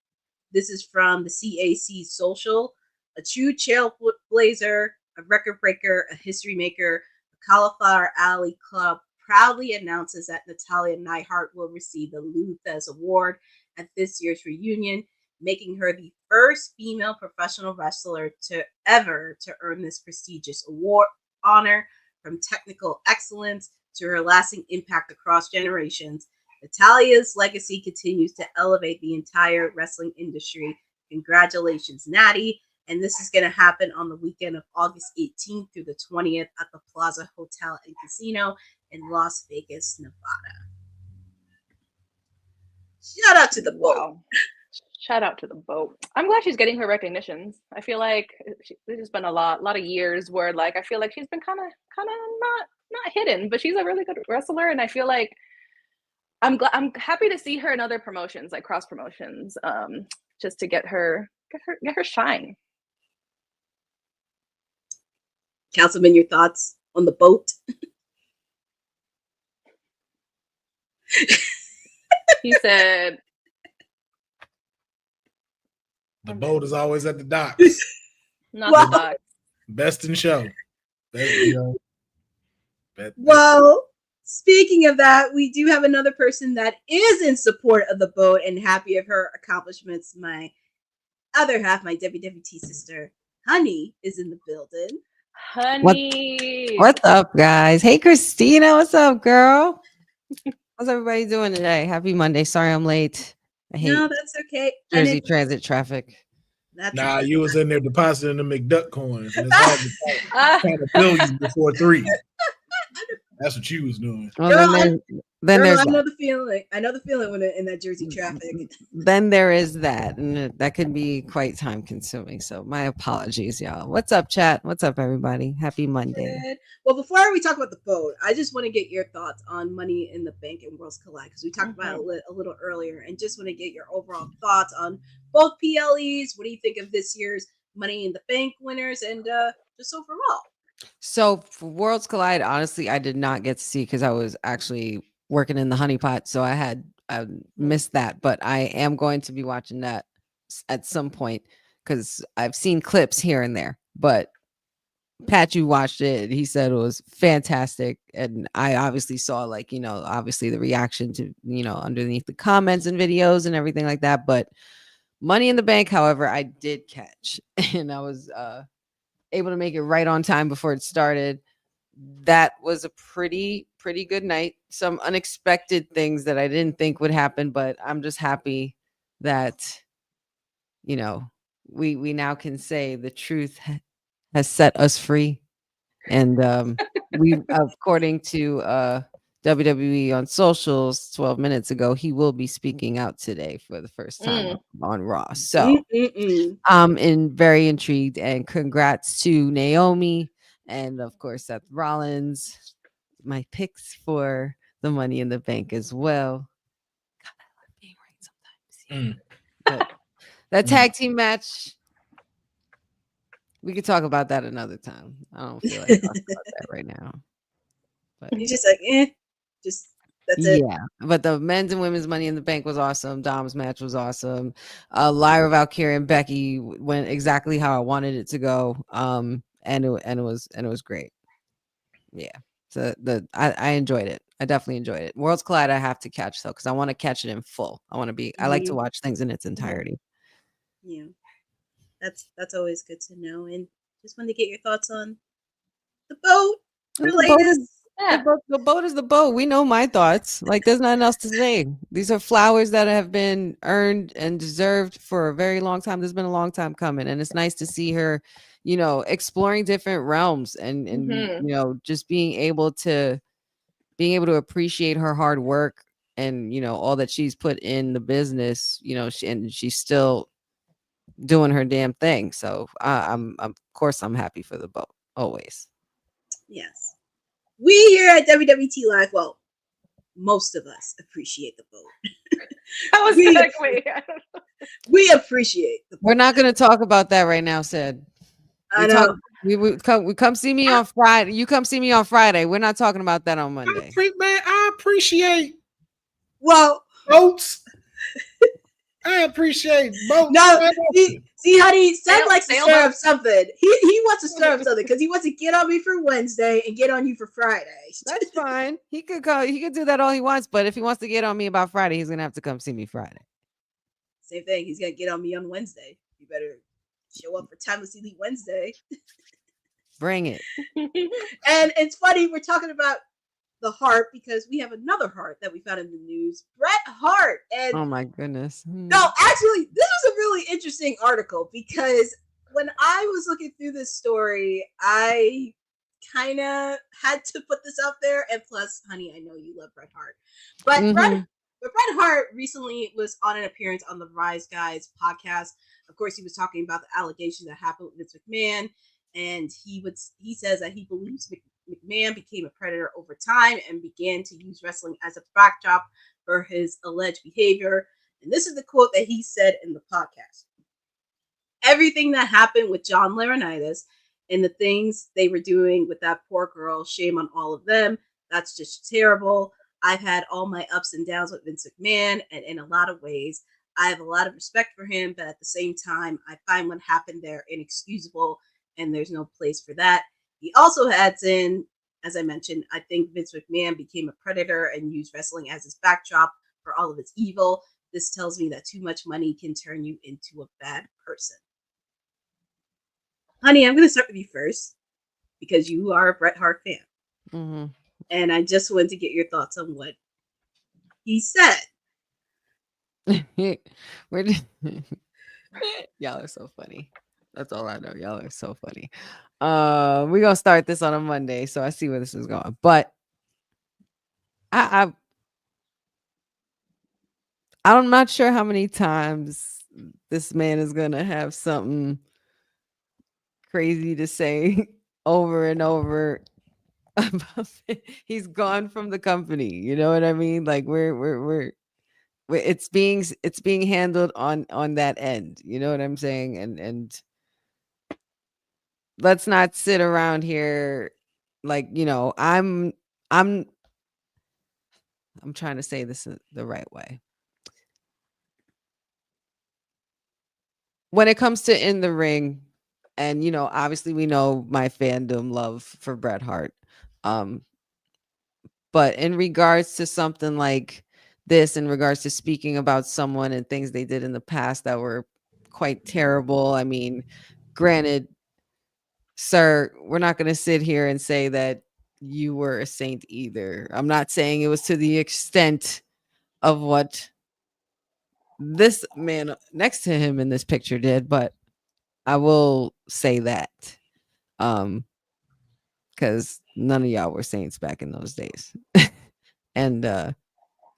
This is from the CAC social. A true trailblazer, a record breaker, a history maker, the Cauliflower Alley Club proudly announces that Natalya Neidhart will receive the Lou Thez Award at this year's reunion, making her the first female professional wrestler to earn this prestigious award honor. From technical excellence to her lasting impact across generations, Natalya's legacy continues to elevate the entire wrestling industry. Congratulations, Natty. And this is going to happen on the weekend of August 18th through the 20th at the Plaza Hotel and Casino in Las Vegas, Nevada. Shout out to the boat. Shout out to the boat. I'm glad she's getting her recognitions. I feel like there's been a lot of years where like I feel like she's been kind of not hidden, but she's a really good wrestler, and I feel like I'm happy to see her in other promotions, like cross promotions, just to get her shine. Councilman, your thoughts on the boat? He said the boat is always at the docks. Not the docks. Best in show. Well, speaking of that, we do have another person that is in support of the boat and happy of her accomplishments. My other half, my WWT sister, Honey, is in the building. Honey. What's up, guys? Hey, Christina. What's up, girl? How's everybody doing today? Happy Monday. Sorry I'm late. I hate that's okay. Jersey transit traffic. Nah, you was in there depositing the McDuck coins. And it's hard to bill you before 3. That's what you was doing. Well, Girl, then there's I know the feeling. I know the feeling when in that Jersey traffic. Then there is that, and that can be quite time consuming. So my apologies, y'all. What's up, chat? What's up, everybody? Happy Monday. Good. Well, before we talk about the boat, I just want to get your thoughts on Money in the Bank and Worlds Collide because we talked about it a little earlier, and just want to get your overall thoughts on both PLEs. What do you think of this year's Money in the Bank winners, and just overall? So for Worlds Collide, honestly, I did not get to see because I was actually working in the honeypot, so I missed that. But I am going to be watching that at some point because I've seen clips here and there. But Pat, you watched it. He said it was fantastic, and I obviously saw obviously the reaction to underneath the comments and videos and everything like that. But Money in the Bank, however, I did catch, and I was able to make it right on time before it started. That was a pretty good night. Some unexpected things that I didn't think would happen, but I'm just happy that we now can say the truth has set us free. And we, according to WWE on socials 12 minutes ago, he will be speaking out today for the first time on Raw. So I'm very intrigued, and congrats to Naomi and of course Seth Rollins. My picks for the Money in the Bank as well. God, I But that tag team match, we could talk about that another time. I don't feel like talking about that right now. But You just like, just that's it. yeah, but the men's and women's Money in the Bank was awesome. Dom's match was awesome. Lyra Valkyria and Becky went exactly how I wanted it to go. And it was great. Yeah. So I enjoyed it. I definitely enjoyed it. Worlds Collide I have to catch though, because I want to catch it in full. I like to watch things in its entirety. Yeah. That's always good to know. And just wanted to get your thoughts on the boat. The boat is the boat. We know my thoughts. Like, there's nothing else to say. These are flowers that have been earned and deserved for a very long time. There's been a long time coming, and it's nice to see her, exploring different realms and just being able to appreciate her hard work and all that she's put in the business. And she's still doing her damn thing. So I'm of course I'm happy for the boat always. Yes. We here at WWT Live, well, most of us appreciate the boat. That was we appreciate the boat. We're not going to talk about that right now, Sid. I know. We come see me on Friday. You come see me on Friday. We're not talking about that on Monday. I appreciate boats. I appreciate boats. No, see, honey, Seth likes to stir up something. He wants to stir up something because he wants to get on me for Wednesday and get on you for Friday. That's fine. He could do that all he wants, but if he wants to get on me about Friday, he's gonna have to come see me Friday. Same thing. He's gonna get on me on Wednesday. You better show up for Timeless Elite Wednesday. Bring it. And it's funny, we're talking about the Hart because we have another Hart that we found in the news, Bret Hart. And oh my goodness. No, actually, this was a really interesting article because when I was looking through this story, I kind of had to put this out there. And plus, honey, I know you love Bret Hart. But Bret Hart recently was on an appearance on the Rise Guys podcast. Of course, he was talking about the allegations that happened with Vince McMahon. And he says that he believes McMahon became a predator over time and began to use wrestling as a backdrop for his alleged behavior. And this is the quote that he said in the podcast. Everything that happened with John Laurinaitis and the things they were doing with that poor girl, shame on all of them. That's just terrible. I've had all my ups and downs with Vince McMahon, and in a lot of ways, I have a lot of respect for him, but at the same time, I find what happened there inexcusable, and there's no place for that. He also adds in, as I mentioned, I think Vince McMahon became a predator and used wrestling as his backdrop for all of its evil. This tells me that too much money can turn you into a bad person. Honey, I'm going to start with you first because you are a Bret Hart fan. Mm-hmm. And I just wanted to get your thoughts on what he said. Y'all are so funny. That's all I know. Y'all are so funny. We're gonna start this on a Monday, so I see where this is going. But I'm not sure how many times this man is gonna have something crazy to say over and over. He's gone from the company. You know what I mean? Like it's being handled on that end. You know what I'm saying? And let's not sit around here like, I'm trying to say this the right way. When it comes to in the ring, and obviously we know my fandom love for Bret Hart. But in regards to something like this, in regards to speaking about someone and things they did in the past that were quite terrible, I mean, granted, sir, we're not going to sit here and say that you were a saint either. I'm not saying it was to the extent of what this man next to him in this picture did, but I will say that because none of y'all were saints back in those days. And a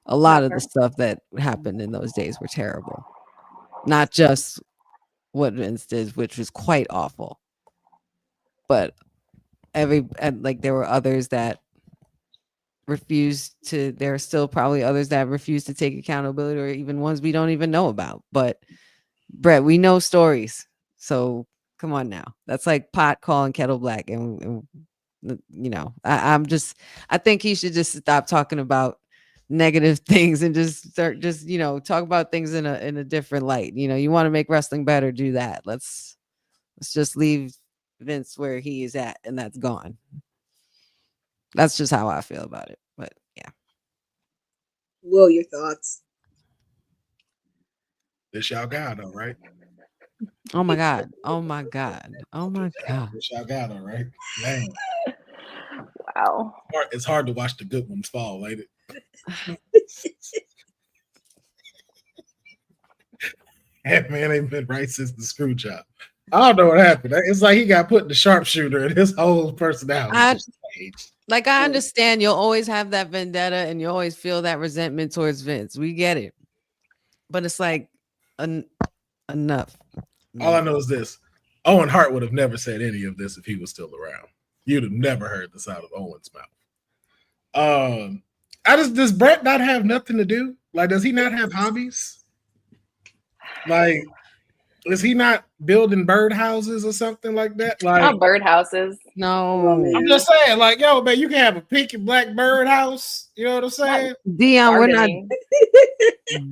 lot of the stuff that happened in those days were terrible. Not just what Vince did, which was quite awful, but there were others that refuse to. There are still probably others that refuse to take accountability, or even ones we don't even know about. But Bret, we know stories, so come on now. That's like pot calling kettle black, and you know, I think he should just stop talking about negative things and just start talk about things in a different light. You want to make wrestling better, do that. Let's just leave Vince where he is at, and that's gone. That's just how I feel about it. But yeah. Will, your thoughts? This y'all got though, right? Oh my God. Oh my God. Oh my God. This y'all got though, right? Man, Wow. it's hard to watch the good ones fall, ain't it? That man ain't been right since the screw job. I don't know what happened. It's like he got put in the sharpshooter and his whole personality changed. Like, I understand you'll always have that vendetta and you always feel that resentment towards Vince. We get it. But it's like enough. All I know is this. Owen Hart would have never said any of this if he was still around. You'd have never heard this out of Owen's mouth. Does Bret not have nothing to do? Like, does he not have hobbies? Like, is he not building birdhouses or something like that? Like, not birdhouses. No. I'm just saying, like, yo, man, you can have a pink and black birdhouse. You know what I'm saying? Dion, we're not.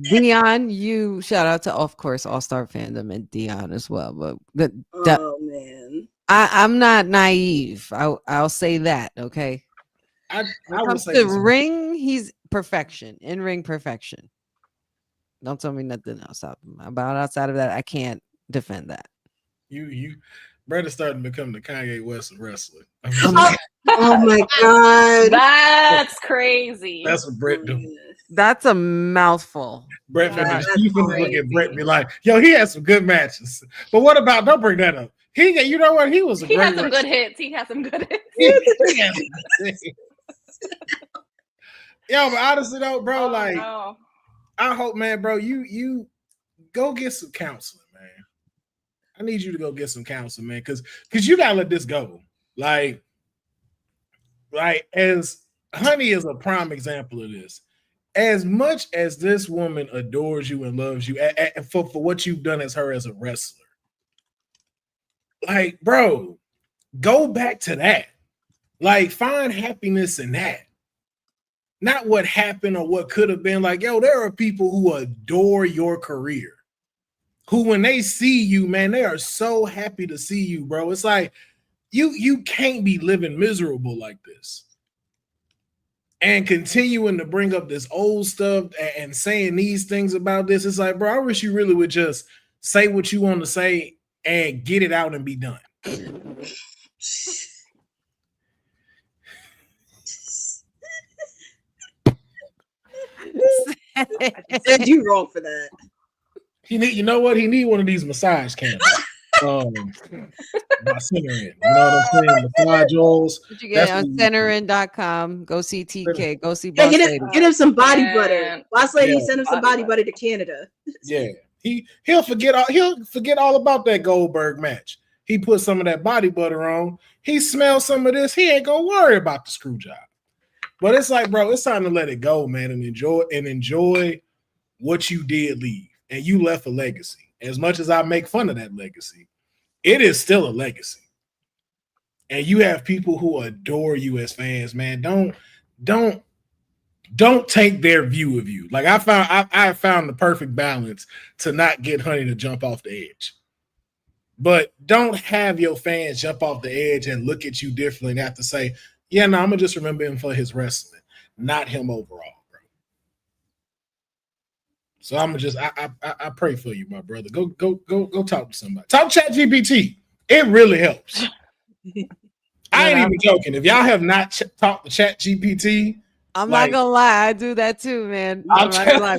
Dion, you shout out to, of course, All Star Fandom and Dion as well. But oh man, I'm not naive. I'll say that. Okay. I would say the ring, he's perfection, in ring perfection. Don't tell me nothing else about outside of that. I can't defend that. Bret is starting to become the Kanye West of wrestling. Oh my God, that's crazy. That's what Bret do. That's a mouthful. Bret, you finna look at Bret and be like, yo, he had some good matches. But what about? Don't bring that up. You know what? He had some good hits. He had some good hits. Yo, but honestly though, bro, no. I hope, man, bro, you go get some counseling, man. I need you to go get some counseling, man, because you gotta let this go. Like as Honey is a prime example of this. As much as this woman adores you and loves you for what you've done as her as a wrestler, like, bro, go back to that. Like, find happiness in that. Not what happened or what could have been. Like, yo, there are people who adore your career, who when they see you, man, they are so happy to see you, bro. It's like you can't be living miserable like this and continuing to bring up this old stuff and saying these things about this. It's like, bro, I wish you really would just say what you want to say and get it out and be done. Said you wrong for that. You know what? He need one of these massage candles. My center in. You know what I'm saying? Massage oils. What you get on centerin.com. Go see TK. Go see Boss Lady. Get him some body butter. Boss Lady send him some body butter to Canada. Yeah. He'll forget all about that Goldberg match. He put some of that body butter on. He smells some of this. He ain't gonna worry about the screw job. But it's like, bro, it's time to let it go, man, and enjoy what you did leave. And you left a legacy. As much as I make fun of that legacy, it is still a legacy. And you have people who adore you as fans, man. Don't take their view of you. Like, I found the perfect balance to not get Honey to jump off the edge. But don't have your fans jump off the edge and look at you differently and have to say, yeah, no, I'm gonna just remember him for his wrestling, not him overall, bro. So I'm gonna just I pray for you, my brother. Go talk to somebody. Talk to ChatGPT. It really helps. I ain't even joking. If y'all have not talked to ChatGPT, I'm not gonna lie, I do that too, man. I'm not gonna lie.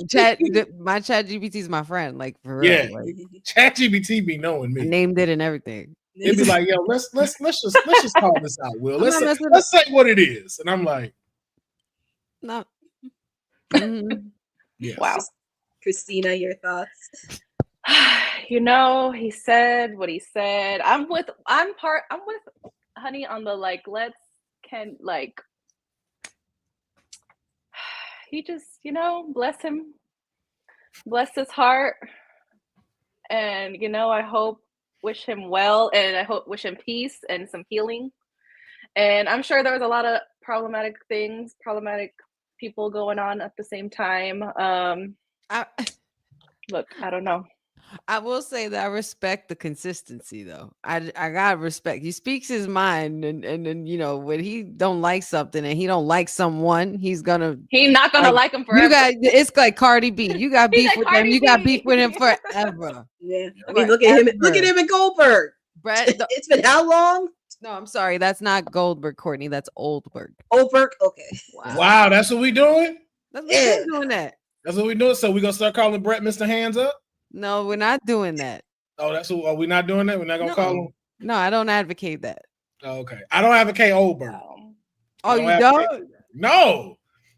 My ChatGPT is my friend, like, for real. Yeah, like, ChatGPT be knowing me. I named it and everything. It'd be like, yo, let's just call this out, Will. Let's say what it is. And I'm like, no. Yes. Wow. Christina, your thoughts? He said what he said. I'm with Honey on the, like, he just, bless him, bless his heart. And, I wish him well, and I wish him peace and some healing. And I'm sure there was a lot of problematic people going on at the same time. Look, I don't know. I will say that I respect the consistency, though. I gotta respect. He speaks his mind, and then when he don't like something and he don't like someone, he's not gonna like him forever. It's like Cardi B. You got beef like with Cardi him. You B. got beef with him forever. Yeah, I mean, look at him. Look at him and Goldberg. Brett, It's been how long? no, I'm sorry. That's not Goldberg, Courtney. That's Oldberg. Goldberg. Okay. Wow, that's what we doing. That's what we're doing that. That's what we doing. So we gonna start calling Brett Mr. Hands Up. No, we're not doing that. Oh, that's what. Are we not doing that? We're not gonna call him. No, I don't advocate that. Oh, okay, I don't advocate Oldberg. Oh, you don't? No.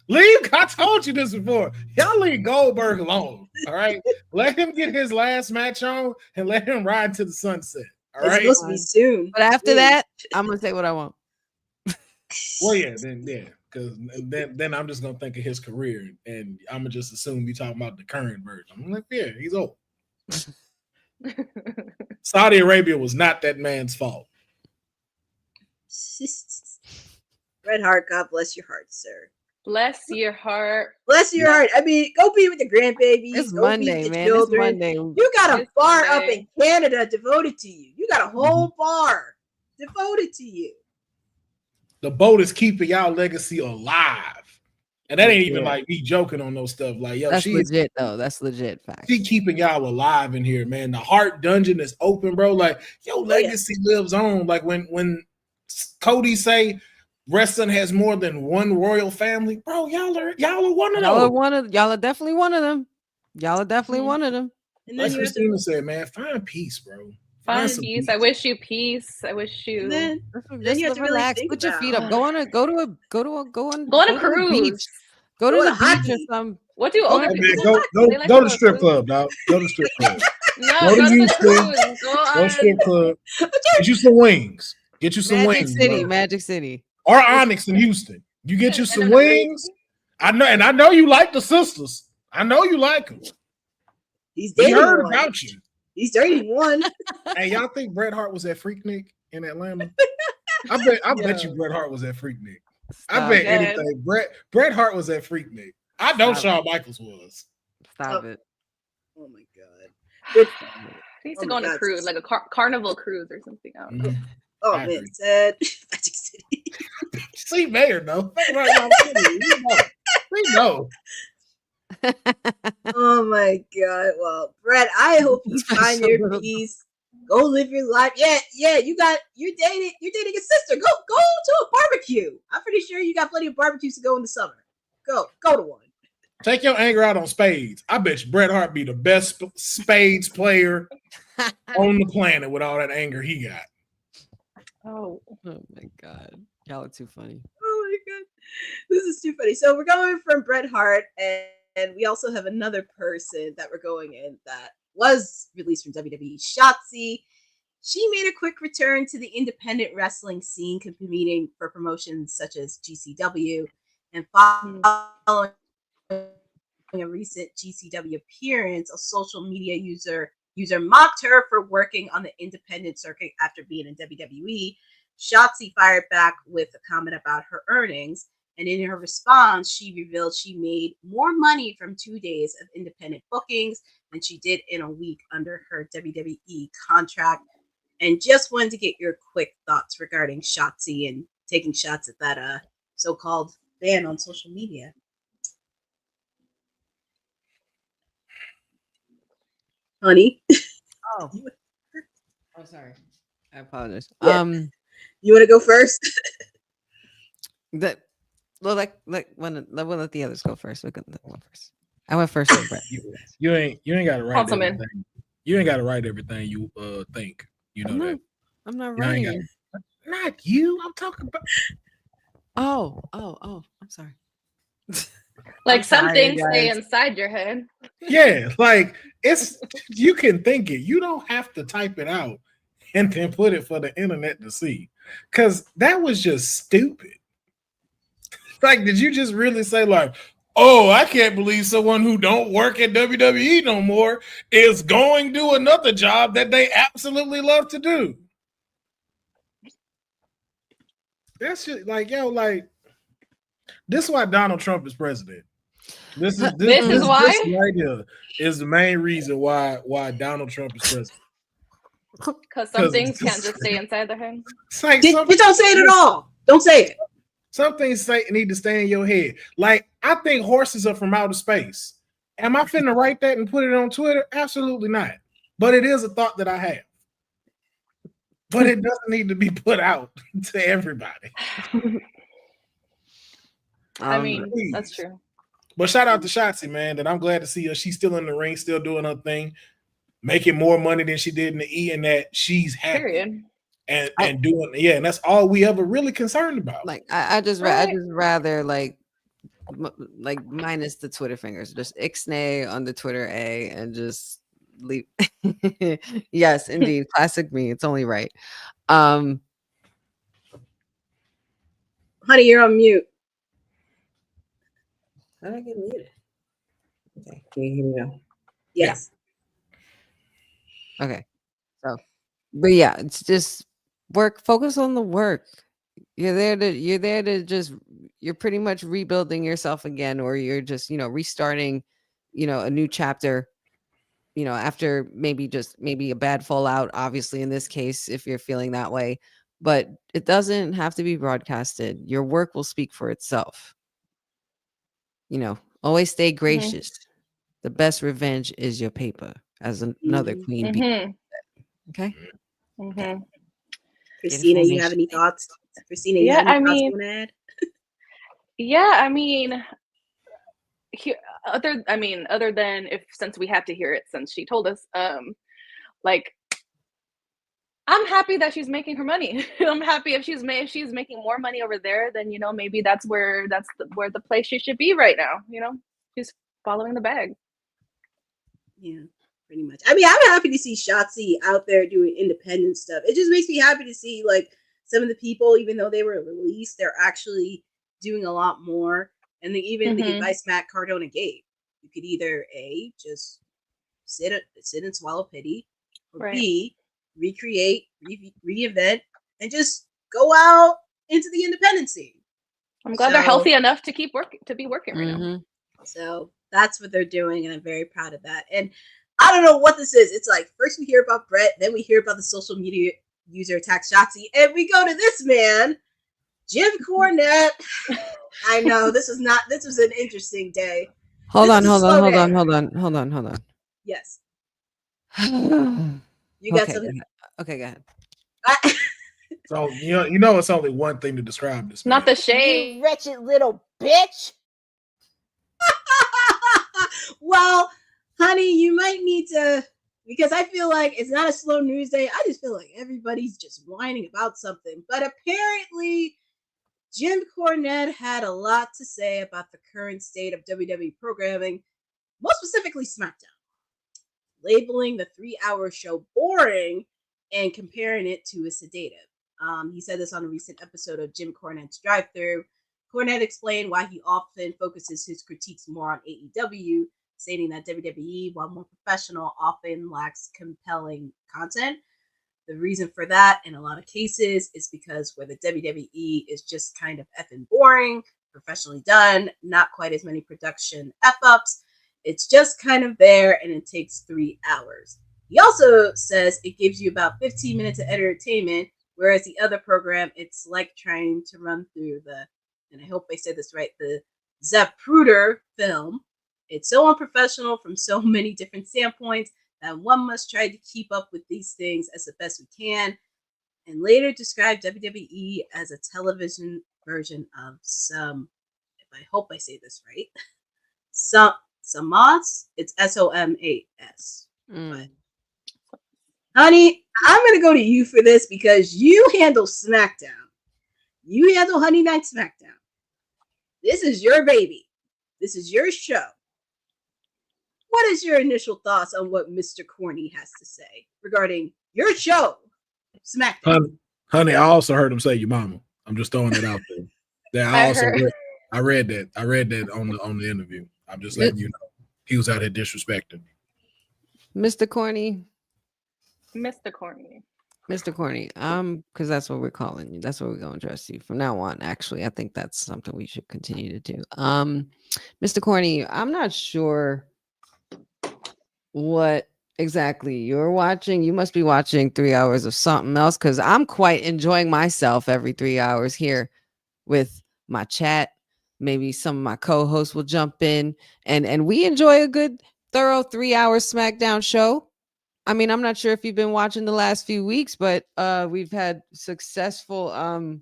Leave. I told you this before. Y'all leave Goldberg alone. All right. Let him get his last match on and let him ride to the sunset. All right. It's supposed to be soon. But after that, I'm gonna say what I want. Well, yeah, because then I'm just gonna think of his career, and I'm gonna just assume you talking about the current version. I'm like, yeah, he's old. Saudi Arabia was not that man's fault. Bret Hart, God bless your heart, sir. Bless your heart. Bless your heart. I mean, go be with the grandbabies. It's go Monday, be with the man. children. It's Monday. You got a It's bar Monday. up in Canada devoted to you. You got a whole bar devoted to you. The boat is keeping y'all legacy alive. And that ain't even like me joking on those stuff. Like, yo, That's she's legit, though. That's legit fact. she keeping y'all alive in here, man. The Heart Dungeon is open, bro. Like, your legacy lives on. Like when Cody say wrestling has more than one royal family, bro. Y'all are one of those. Y'all are definitely one of them. Y'all are definitely one of them. And then Like you have to, Christina said, man, find peace, bro. Find some peace. I wish you peace. I wish you and then Just you have to really relax. think Put your about- feet up. Go on a go on a the cruise. beach. Go to Go the to beach or hockey. something. What do older Hey, people man, do? They like go go to strip cruise? club, dog. Go to strip club. No, Go to go to the Houston. cruise. Go Go to on. strip club. Get you some wings. Get you some Magic wings, City, bro. Magic City. Or Onyx in Houston. You get you And some then the wings. I know you like the sisters. I know you like them. He's We dating heard one. about you. He's dating one. Hey, y'all think Bret Hart was at Freaknik in Atlanta? I bet you Bret Hart was at Freaknik. I Stop bet it. anything. Bret Hart was at Freaknik. I know Stop Shawn Michaels was. Stop it. Oh my god. He needs Oh to my go on a God. cruise, like a carnival cruise or something. I don't know. Oh I man, agree. said Magic City. See, Mayor, no. We know. Oh my god. Well, Brett, I hope you find your peace. Go live your life. Yeah. You're dating a sister. Go to a barbecue. I'm pretty sure you got plenty of barbecues to go in the summer. Go to one. Take your anger out on Spades. I bet you Bret Hart be the best Spades player on the planet with all that anger he got. Oh, Oh my god. Y'all are too funny. Oh my god. This is too funny. So we're going from Bret Hart, and we also have another person that we're going in that was released from WWE, Shotzi. She made a quick return to the independent wrestling scene, competing for promotions such as GCW, and following a recent GCW appearance, a social media user mocked her for working on the independent circuit after being in WWE. Shotzi fired back with a comment about her earnings, and in her response, she revealed she made more money from 2 days of independent bookings than she did in a week under her WWE contract. And just wanted to get your quick thoughts regarding Shotzi and taking shots at that so-called ban on social media. Honey, Oh. Oh, sorry. I apologize. Yeah. You want to go first? We'll let the others go first. We'll go first. I went first with Brett. You ain't gotta write Councilman. everything. You ain't gotta write everything you think. You know that. I'm not You ain't writing. Not you. I'm talking about. Oh, I'm sorry. like I'm some sorry, things stay guys. inside your head. Yeah, like it's you can think it. You don't have to type it out and then put it for the internet to see. Cause that was just stupid. Like, did you just really say, like, oh, I can't believe someone who don't work at WWE no more is going to another job that they absolutely love to do. That's just like, yo, like, this is why Donald Trump is president. This is why? This right here is the main reason why Donald Trump is president. Because some things can't just stay inside their head. Like You don't say it at all. Don't say it. Some things need to stay in your head. Like, I think horses are from outer space. Am I finna write that and put it on Twitter? Absolutely not. But it is a thought that I have. But it doesn't need to be put out to everybody. I mean, please. that's true. But shout out to Shotzi, man, that I'm glad to see her. She's still in the ring, still doing her thing, making more money than she did in the E, and that she's happy. Period. And doing, yeah, and that's all we ever really concerned about. Like I just rather like minus the Twitter fingers, just ixnay on the Twitter A and just leave. Yes, indeed, classic me. It's only right. Honey, you're on mute. How did I get muted? Okay, can you hear me now? Yes. Okay, so, but yeah, it's just work. Focus on the work. You're there to just, you're pretty much rebuilding yourself again, or you're just, restarting, a new chapter, after maybe a bad fallout, obviously in this case, if you're feeling that way, but it doesn't have to be broadcasted. Your work will speak for itself. Always stay gracious. The best revenge is your paper, as another queen bee. Okay. Christina, you have any thoughts? Christina, you have any thoughts you want to add? Yeah, I mean, other than since we have to hear it since she told us, like, I'm happy that she's making her money. I'm happy if she's making more money over there, then maybe that's where the place she should be right now. She's following the bag. Yeah, pretty much. I mean, I'm happy to see Shotzi out there doing independent stuff. It just makes me happy to see like some of the people, even though they were released, they're actually doing a lot more. And then even the advice Matt Cardona gave, you could either A, just sit and swallow pity, or B, recreate, reinvent, and just go out into the independent scene. I'm glad they're healthy enough to be working right now. So that's what they're doing, and I'm very proud of that. And I don't know what this is. It's like first we hear about Bret, then we hear about the social media user attack Shotzi, and we go to this man, Jim Cornette. I know this was an interesting day. Hold on. Yes. You got something? Okay, go ahead. So it's only one thing to describe this. Not the shade. You wretched little bitch. Well, honey, you might need to, because I feel like it's not a slow news day. I just feel like everybody's just whining about something. But apparently, Jim Cornette had a lot to say about the current state of WWE programming, most specifically SmackDown, labeling the 3-hour show boring and comparing it to a sedative. He said this on a recent episode of Jim Cornette's Drive-Thru. Cornette explained why he often focuses his critiques more on AEW, stating that WWE, while more professional, often lacks compelling content. The reason for that, in a lot of cases, is because where the WWE is just kind of effing boring, professionally done, not quite as many production F-ups. It's just kind of there, and it takes 3 hours. He also says it gives you about 15 minutes of entertainment, whereas the other program, it's like trying to run through and I hope I said this right, the Zapruder film. It's so unprofessional from so many different standpoints that one must try to keep up with these things as the best we can, and later described WWE as a television version of some, if I hope I say this right, Somas. It's SOMAS. But honey, I'm going to go to you for this because you handle SmackDown. You handle Honey Night SmackDown. This is your baby. This is your show. What is your initial thoughts on what Mr. Corney has to say regarding your show, SmackDown? Honey, I also heard him say your mama. I'm just throwing it out there. I read that. I read that on the interview. I'm just letting you know. He was out here disrespecting. Mr. Corny. Mr. Corny. Mr. Corny. Because that's what we're calling you. That's what we're going to address you from now on. Actually, I think that's something we should continue to do. Mr. Corny, I'm not sure what exactly you're watching. You must be watching 3 hours of something else, because I'm quite enjoying myself every 3 hours here with my chat. Maybe some of my co-hosts will jump in, and we enjoy a good, thorough 3 hour SmackDown show. I mean, I'm not sure if you've been watching the last few weeks, but we've had successful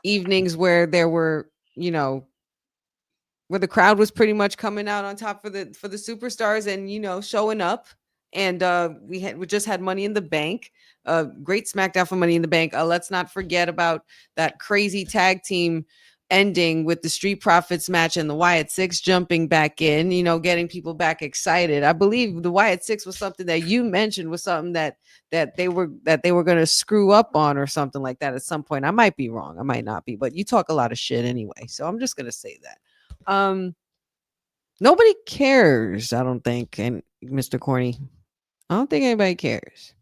evenings where there were, where the crowd was pretty much coming out on top for the superstars and showing up. And we just had Money in the Bank, great SmackDown for Money in the Bank. Let's not forget about that crazy tag team ending with the Street Profits match and the Wyatt Six jumping back in, getting people back excited. I believe the Wyatt Six was something that you mentioned was something that they were going to screw up on or something like that at some point. I might be wrong. I might not be, but you talk a lot of shit anyway. So I'm just going to say that. Nobody cares, I don't think. And Mr. Corny, I don't think anybody cares.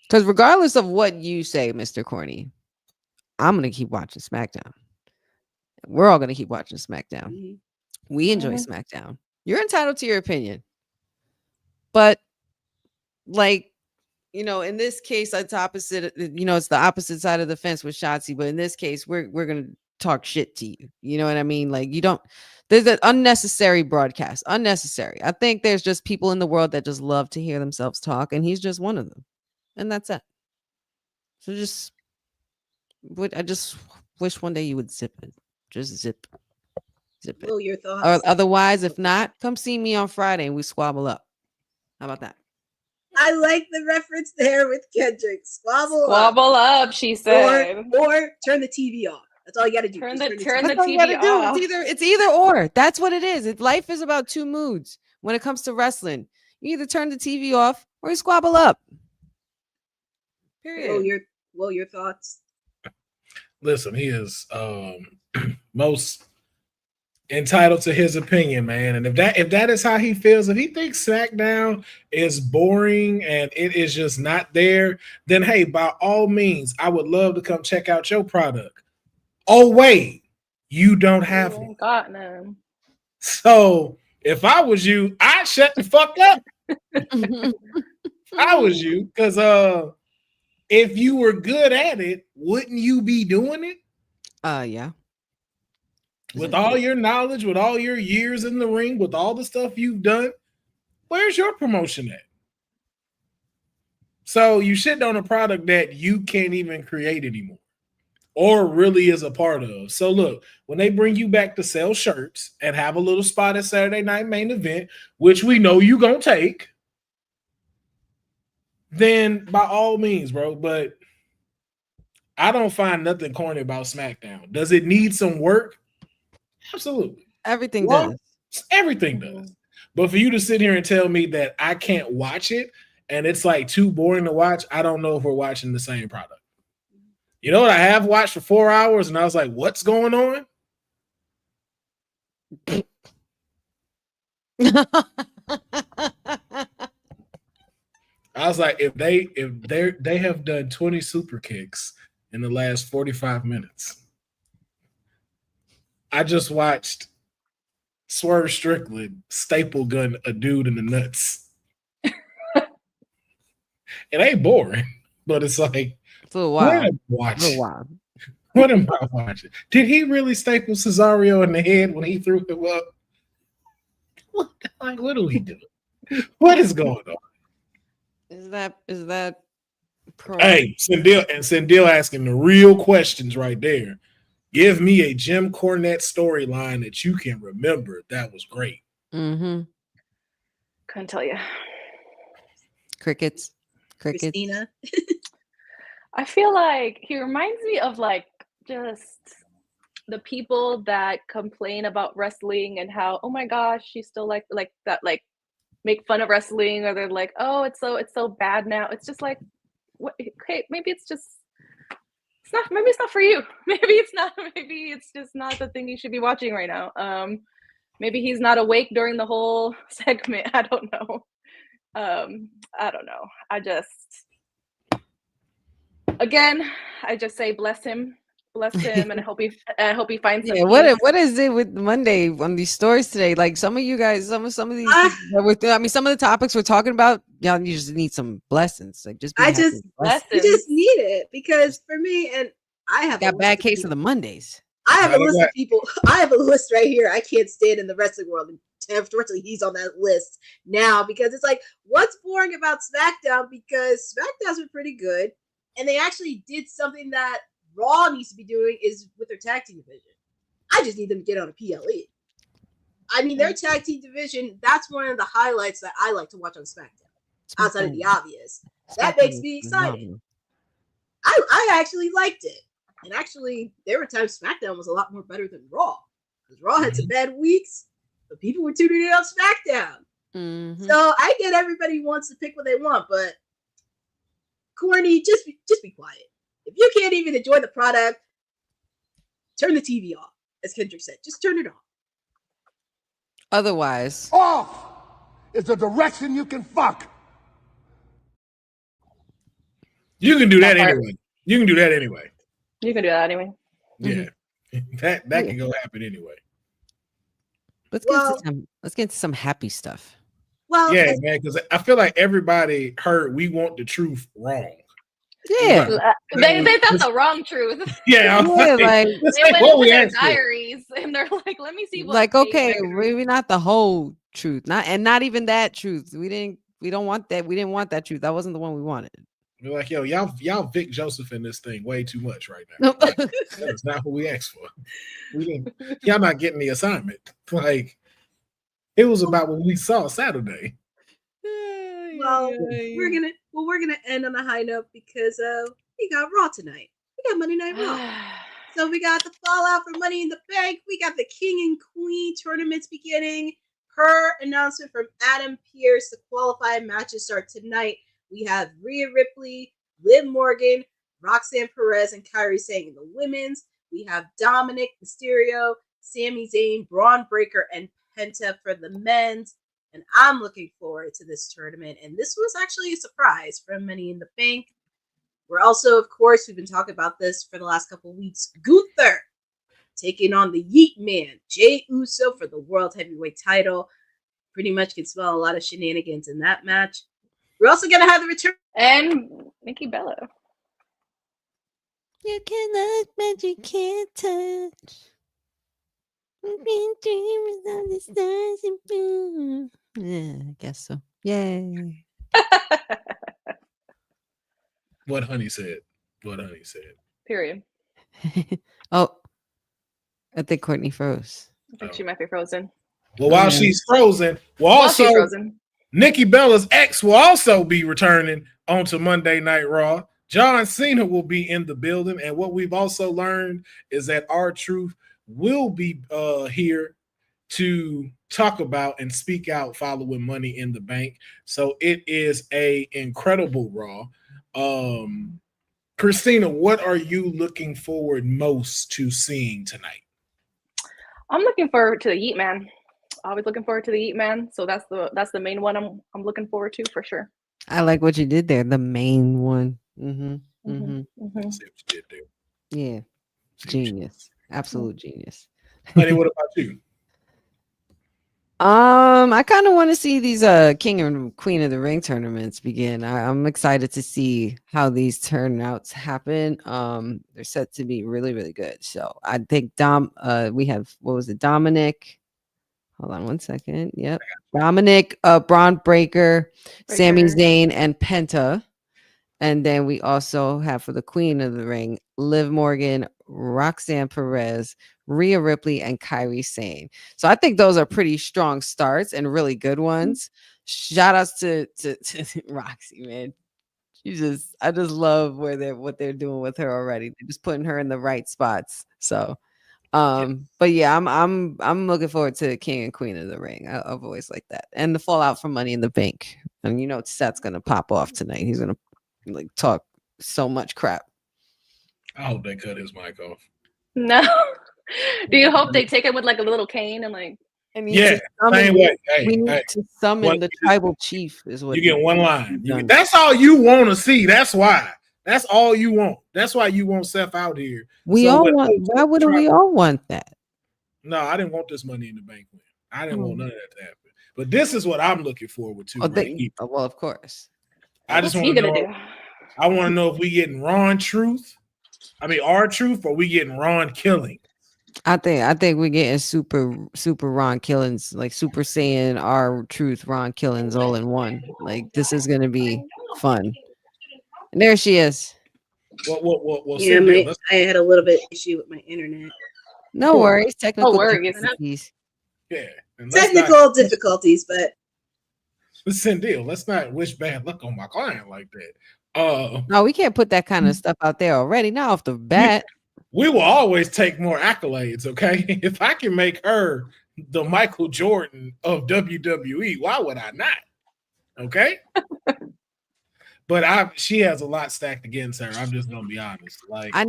Because regardless of what you say, Mr. Corny, I'm going to keep watching SmackDown. We're all going to keep watching SmackDown. Mm-hmm. We enjoy SmackDown. You're entitled to your opinion. But, in this case, it's opposite. It's the opposite side of the fence with Shotzi. But in this case, we're going to talk shit to you. You know what I mean? There's an unnecessary broadcast. Unnecessary. I think there's just people in the world that just love to hear themselves talk. And he's just one of them. And that's it. So I just wish one day you would zip it. Just zip it. Will, your thoughts? Or otherwise, if not, come see me on Friday and we squabble up. How about that? I like the reference there with Kendrick. Squabble up, she said. Or turn the TV off. That's all you got to do. Turn the That's all you TV gotta do. off. It's either or. That's what it is. Life is about two moods when it comes to wrestling. You either turn the TV off or you squabble up. Period. Will, your thoughts? Listen, he is most entitled to his opinion, man. And if that is how he feels, if he thinks SmackDown is boring and it is just not there, then hey, by all means, I would love to come check out your product. Oh wait, you don't have one. Got none. So if I was you, I'd shut the fuck up. If I was you, because if you were good at it, wouldn't you be doing it? Yeah. With all your knowledge, with all your years in the ring, with all the stuff you've done, where's your promotion at? So you shit on a product that you can't even create anymore or really is a part of. So look, when they bring you back to sell shirts and have a little spot at Saturday Night Main Event, which we know you're going to take, then by all means, bro. But I don't find nothing corny about SmackDown. Does it need some work? Absolutely. Everything does. Everything does. But for you to sit here and tell me that I can't watch it and it's like too boring to watch, I don't know if we're watching the same product. You know what I have watched for 4 hours and I was like, what's going on? I was like, if they have done 20 super kicks in the last 45 minutes. I just watched Swerve Strickland staple gun a dude in the nuts. It ain't boring, but it's like, it's a little wild. What am I watching? Did he really staple Cesario in the head when he threw him up? What do we do? What is going on? Is that Hey, Sendil asking the real questions right there. Give me a Jim Cornette storyline that you can remember. That was great. Mm-hmm. Couldn't tell you. Crickets. Christina. I feel like he reminds me of like just the people that complain about wrestling and how, oh my gosh, she's still like that, like make fun of wrestling, or they're like, oh, it's so bad now. It's just like, what? Okay, maybe it's just maybe it's not for you. Maybe it's just not the thing you should be watching right now. Maybe he's not awake during the whole segment. I don't know. I don't know. I just say bless him, and I hope he finds some Yeah, peace. what is it with Monday on these stories today? Like some of you guys, some of these people that some of the topics we're talking about, y'all you just need some blessings. Like just be I happy just, with blessings. you just need it because for me, and I have Got a bad case of the Mondays. I have a list of people. I have a list right here. I can't stand in the wrestling world. And unfortunately, he's on that list now because it's like, what's boring about SmackDown? Because SmackDown's been pretty good, and they actually did something that Raw needs to be doing is with their tag team division. I just need them to get on a PLE. I mean, their tag team division, that's one of the highlights that I like to watch on SmackDown, outside of the obvious. That makes me excited. I actually liked it. And actually, there were times SmackDown was a lot more better than Raw. Because Raw had some bad weeks, but people were tuning in on SmackDown. Mm-hmm. So I get everybody wants to pick what they want, but Corny, just be quiet. If you can't even enjoy the product, turn the TV off, as Kendrick said. Just turn it off. Otherwise, off is the direction you can fuck. You can do that anyway. You can do that anyway. You can do that anyway. Yeah, that can go happen anyway. Let's get into some happy stuff. Well, yeah, man, because I feel like everybody heard we want the truth wrong. Yeah, they thought the wrong truth. Yeah, like they went into their diaries and they're like, "Let me see." What like, okay, maybe not the whole truth, not even that truth. We don't want that. We didn't want that truth. That wasn't the one we wanted. We're like, yo, y'all Vic Joseph in this thing way too much right now. Like, that's not what we asked for. We didn't. Y'all not getting the assignment. Like, it was about what we saw Saturday. Well, we're gonna end on a high note because we got Raw tonight. We got Monday Night Raw. So we got the fallout for Money in the Bank. We got the King and Queen tournaments beginning. Per announcement from Adam Pearce, the qualified matches start tonight. We have Rhea Ripley, Liv Morgan, Roxanne Perez, and Kairi Sane in the women's. We have Dominic Mysterio, Sami Zayn, Braun Breaker, and Penta for the men's. And I'm looking forward to this tournament. And this was actually a surprise from Money in the Bank. We're also, of course, we've been talking about this for the last couple of weeks. Gunther taking on the Yeet Man, Jey Uso, for the World Heavyweight title. Pretty much can smell a lot of shenanigans in that match. We're also going to have the return. And Nikki Bella. You can look, but you can't touch. Yeah, I guess so. Yay. What Honey said. Period. Oh, I think Courtney froze. I think she might be frozen. Well, while she's frozen, Nikki Bella's ex will also be returning onto Monday Night Raw. John Cena will be in the building, and what we've also learned is that R-Truth will be here to talk about and speak out following Money in the Bank. So it is a incredible Raw. Christina, what are you looking forward most to seeing tonight? I'm looking forward to the Yeet Man. Always looking forward to the Yeet Man. So that's the main one I'm looking forward to for sure. I like what you did there. The main one. See what you did there. Yeah. Genius. Absolute genius. Honey, what about you? I kind of want to see these King and Queen of the Ring tournaments begin. I'm excited to see how these turnouts happen. They're set to be really, really good. So I think we have, what was it, Dominic? Hold on one second. Yep. Dominic, Braun Breaker, Sami Zayn, and Penta. And then we also have for the Queen of the Ring, Liv Morgan, Roxanne Perez, Rhea Ripley, and Kairi Sane. So I think those are pretty strong starts and really good ones. Shout outs to Roxy, man. I just love what they're doing with her already. They're just putting her in the right spots. So but yeah, I'm looking forward to King and Queen of the Ring. I've always liked that. And the fallout from Money in the Bank. And Seth's gonna pop off tonight. He's gonna talk so much crap. I hope they cut his mic off. No. Do you hope they take it with like a little cane and like? And need Yeah, to summon, same way. Hey, we need hey, to summon what- the tribal chief. Is what you get one line. done. That's all you want to see. That's why. That's all you want. That's why you want Seth out here. We So all when- want. Why wouldn't we all want that? No, I didn't want this Money in the Bank win. I didn't want none of that to happen. But this is what I'm looking forward to. Oh, right here. well, of course. I just What's want he to gonna know. do? I want to know if we getting Ron Truth. I mean, our Truth, or we getting Ron Killing. I think we're getting super Ron Killings, like Super Saiyan, our Truth, Ron Killings all in one. Like this is gonna be fun. And there she is. Well, Yeah, I had a little bit issue with my internet. No worries. Technical worries. difficulties. Yeah. And let's Technical difficulties, but listen, deal. Let's not wish bad luck on my client like that. No, we can't put that kind of stuff out there already. Not off the bat. We will always take more accolades, okay? If I can make her the Michael Jordan of WWE, why would I not? Okay. But she has a lot stacked against her. I'm just gonna be honest. Like I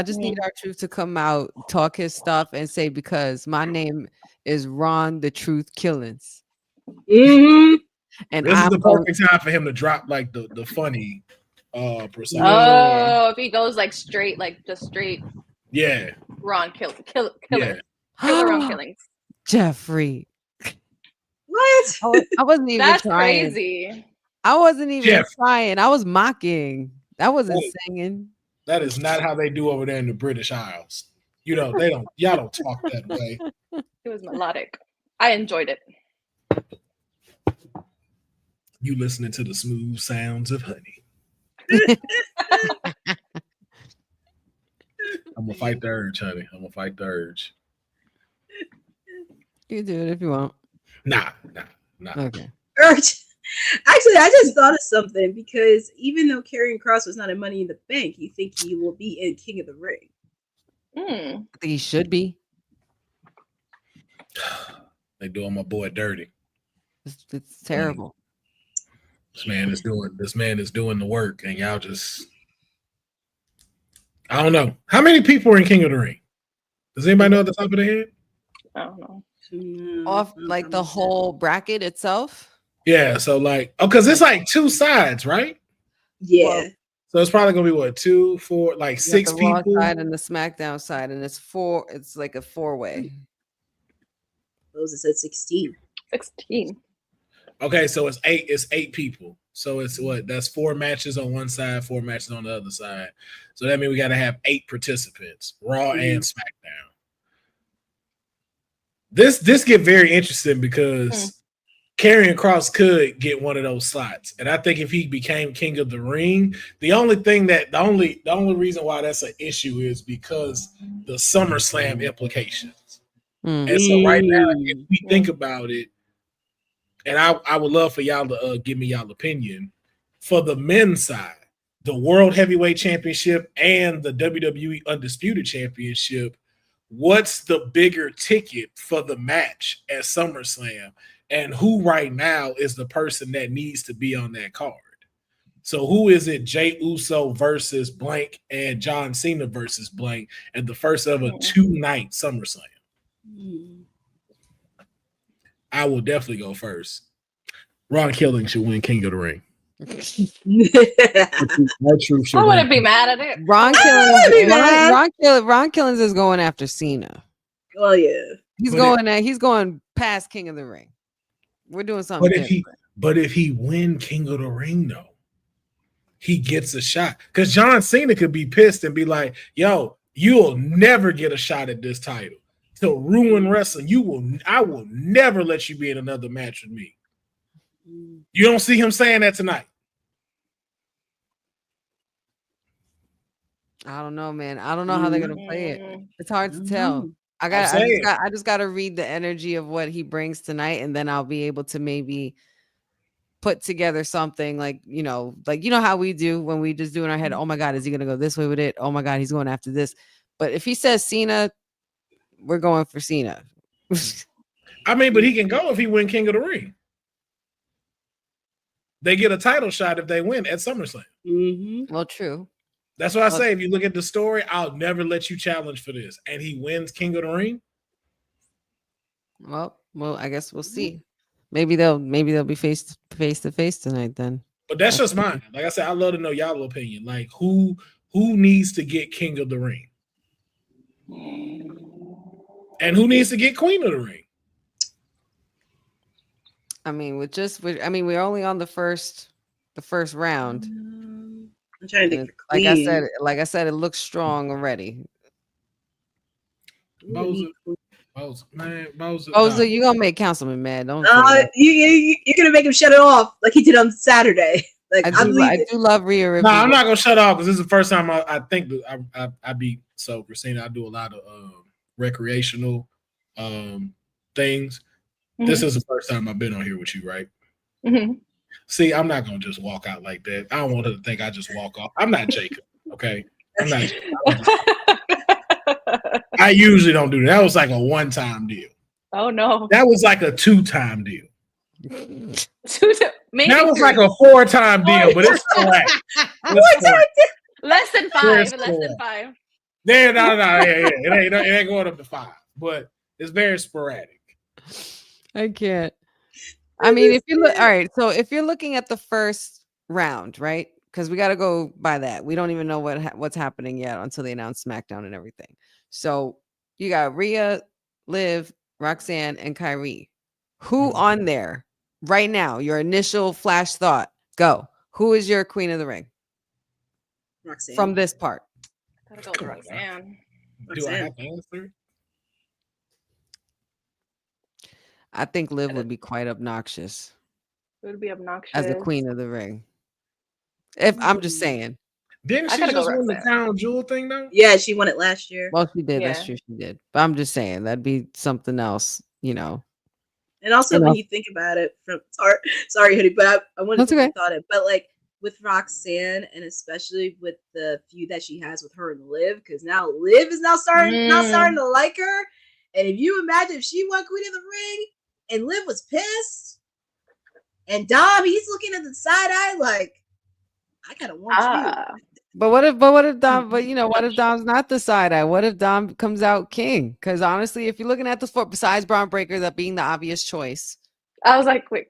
just need our Truth to come out, talk his stuff, and say, because my name is Ron the Truth Killings. mm-hmm. And this is the perfect time for him to drop like the funny percentage. Oh, if he goes like straight, like just straight Yeah. Ron Killer. Yeah. Killer Ron Killings. Jeffrey. What? I wasn't even That's trying. crazy. I wasn't even Jeff. trying. I was mocking. I wasn't Wait. singing. That is not how they do over there in the British Isles. You know, y'all don't talk that way. It was melodic. I enjoyed it. You listening to the smooth sounds of honey. I'm gonna fight the urge, honey. I'm gonna fight the urge. You do it if you want. Nah. Okay. Urge. Actually, I just thought of something, because even though Karrion Kross was not in Money in the Bank, you think he will be in King of the Ring? I think he should be. They doing my boy dirty. It's terrible. This man is doing the work, and y'all just, I don't know. How many people are in King of the Ring? Does anybody know at the top of their head? I don't know. Off like the whole bracket itself. Yeah, so like, because it's like two sides, right? Yeah. Well, So it's probably gonna be what, 2, 4, like you got 6 the Raw people. side and the SmackDown side, and it's like a 4-way. Those it said 16. 16. Okay, so it's 8. It's 8 people. So it's what? That's 4 matches on one side, 4 matches on the other side. So that means we got to have 8 participants, Raw and SmackDown. This get very interesting because Karrion Kross could get one of those slots, and I think if he became King of the Ring, the only reason why that's an issue is because the SummerSlam implications. And so right now, if we think about it, and I would love for y'all to give me y'all opinion for the men's side, the World Heavyweight Championship and the WWE Undisputed Championship. What's the bigger ticket for the match at SummerSlam? And who right now is the person that needs to be on that card? So who is it? Jey Uso versus blank and John Cena versus blank, and the first of a 2-night SummerSlam. I will definitely go first. Ron Killing should win King of the Ring. I wouldn't be mad at it. Ron Killings is going after Cena. Oh yeah, he's going past King of the Ring. We're doing something. But if he win King of the Ring, though, he gets a shot. Because John Cena could be pissed and be like, "Yo, you'll never get a shot at this title. To ruin wrestling, I will never let you be in another match with me." You don't see him saying that tonight. I don't know, man. I don't know how they're gonna play it. It's hard to tell. I just got to read the energy of what he brings tonight, and then I'll be able to maybe put together something like how we do when we just do in our head. Oh my God, is he gonna go this way with it? Oh my God, he's going after this. But if he says Cena, we're going for Cena. I mean, but he can go if he win King of the Ring. They get a title shot if they win at SummerSlam. Well, true. That's what I say. If you look at the story, I'll never let you challenge for this. And he wins King of the Ring. Well, I guess we'll see. Maybe they'll be face to face tonight then. But that's just mine. Like I said, I love to know y'all opinion. Like who needs to get King of the Ring? And who needs to get Queen of the Ring? I mean, we're only on the first round. I'm trying to think. Like I said, it looks strong already. Bowser, you gonna make Councilman mad? Don't. You're gonna make him shut it off like he did on Saturday. Like I do love Rhea Ripley. No, I'm not gonna shut off because this is the first time I think that I beat Christina. I do a lot of recreational things. Mm-hmm. This is the first time I've been on here with you, right? Mm-hmm. See, I'm not gonna just walk out like that. I don't want her to think I just walk off. I'm not Jacob, okay? I'm not Jacob. I usually don't do that. That was like a one-time deal. Oh no. That was like a two-time deal. Maybe that was like a four-time deal, but it's correct. Less than 5. Less than 5. Yeah, no. It ain't going up to 5, but it's very sporadic. I can't. I mean, if you look, all right. So if you're looking at the first round, right? Because we got to go by that. We don't even know what's happening yet until they announce SmackDown and everything. So you got Rhea, Liv, Roxanne, and Kyrie. Who on there right now? Your initial flash thought. Go. Who is your Queen of the Ring? Roxanne. From this part. Gotta go with Roxanne. Do I have to answer? I think Liv would be quite obnoxious. It would be obnoxious as the Queen of the Ring. If I'm just saying. Didn't she just win the Crown Jewel thing though? Yeah, she won it last year. Well, she did. Yeah. That's true. She did. But I'm just saying that'd be something else, you know. And also, when you think about it, sorry, Hoodie, but I wanted to thought it, but like with Roxanne, and especially with the feud that she has with her and Liv, because now Liv is now starting to like her. And if you imagine if she won Queen of the Ring and Liv was pissed, and Dom, he's looking at the side eye like, I gotta want you. But what if Dom? But you know, what if Dom's not the side eye? What if Dom comes out king? Because honestly, if you're looking at the sport, besides Braun Breaker, that being the obvious choice, I was like, wait,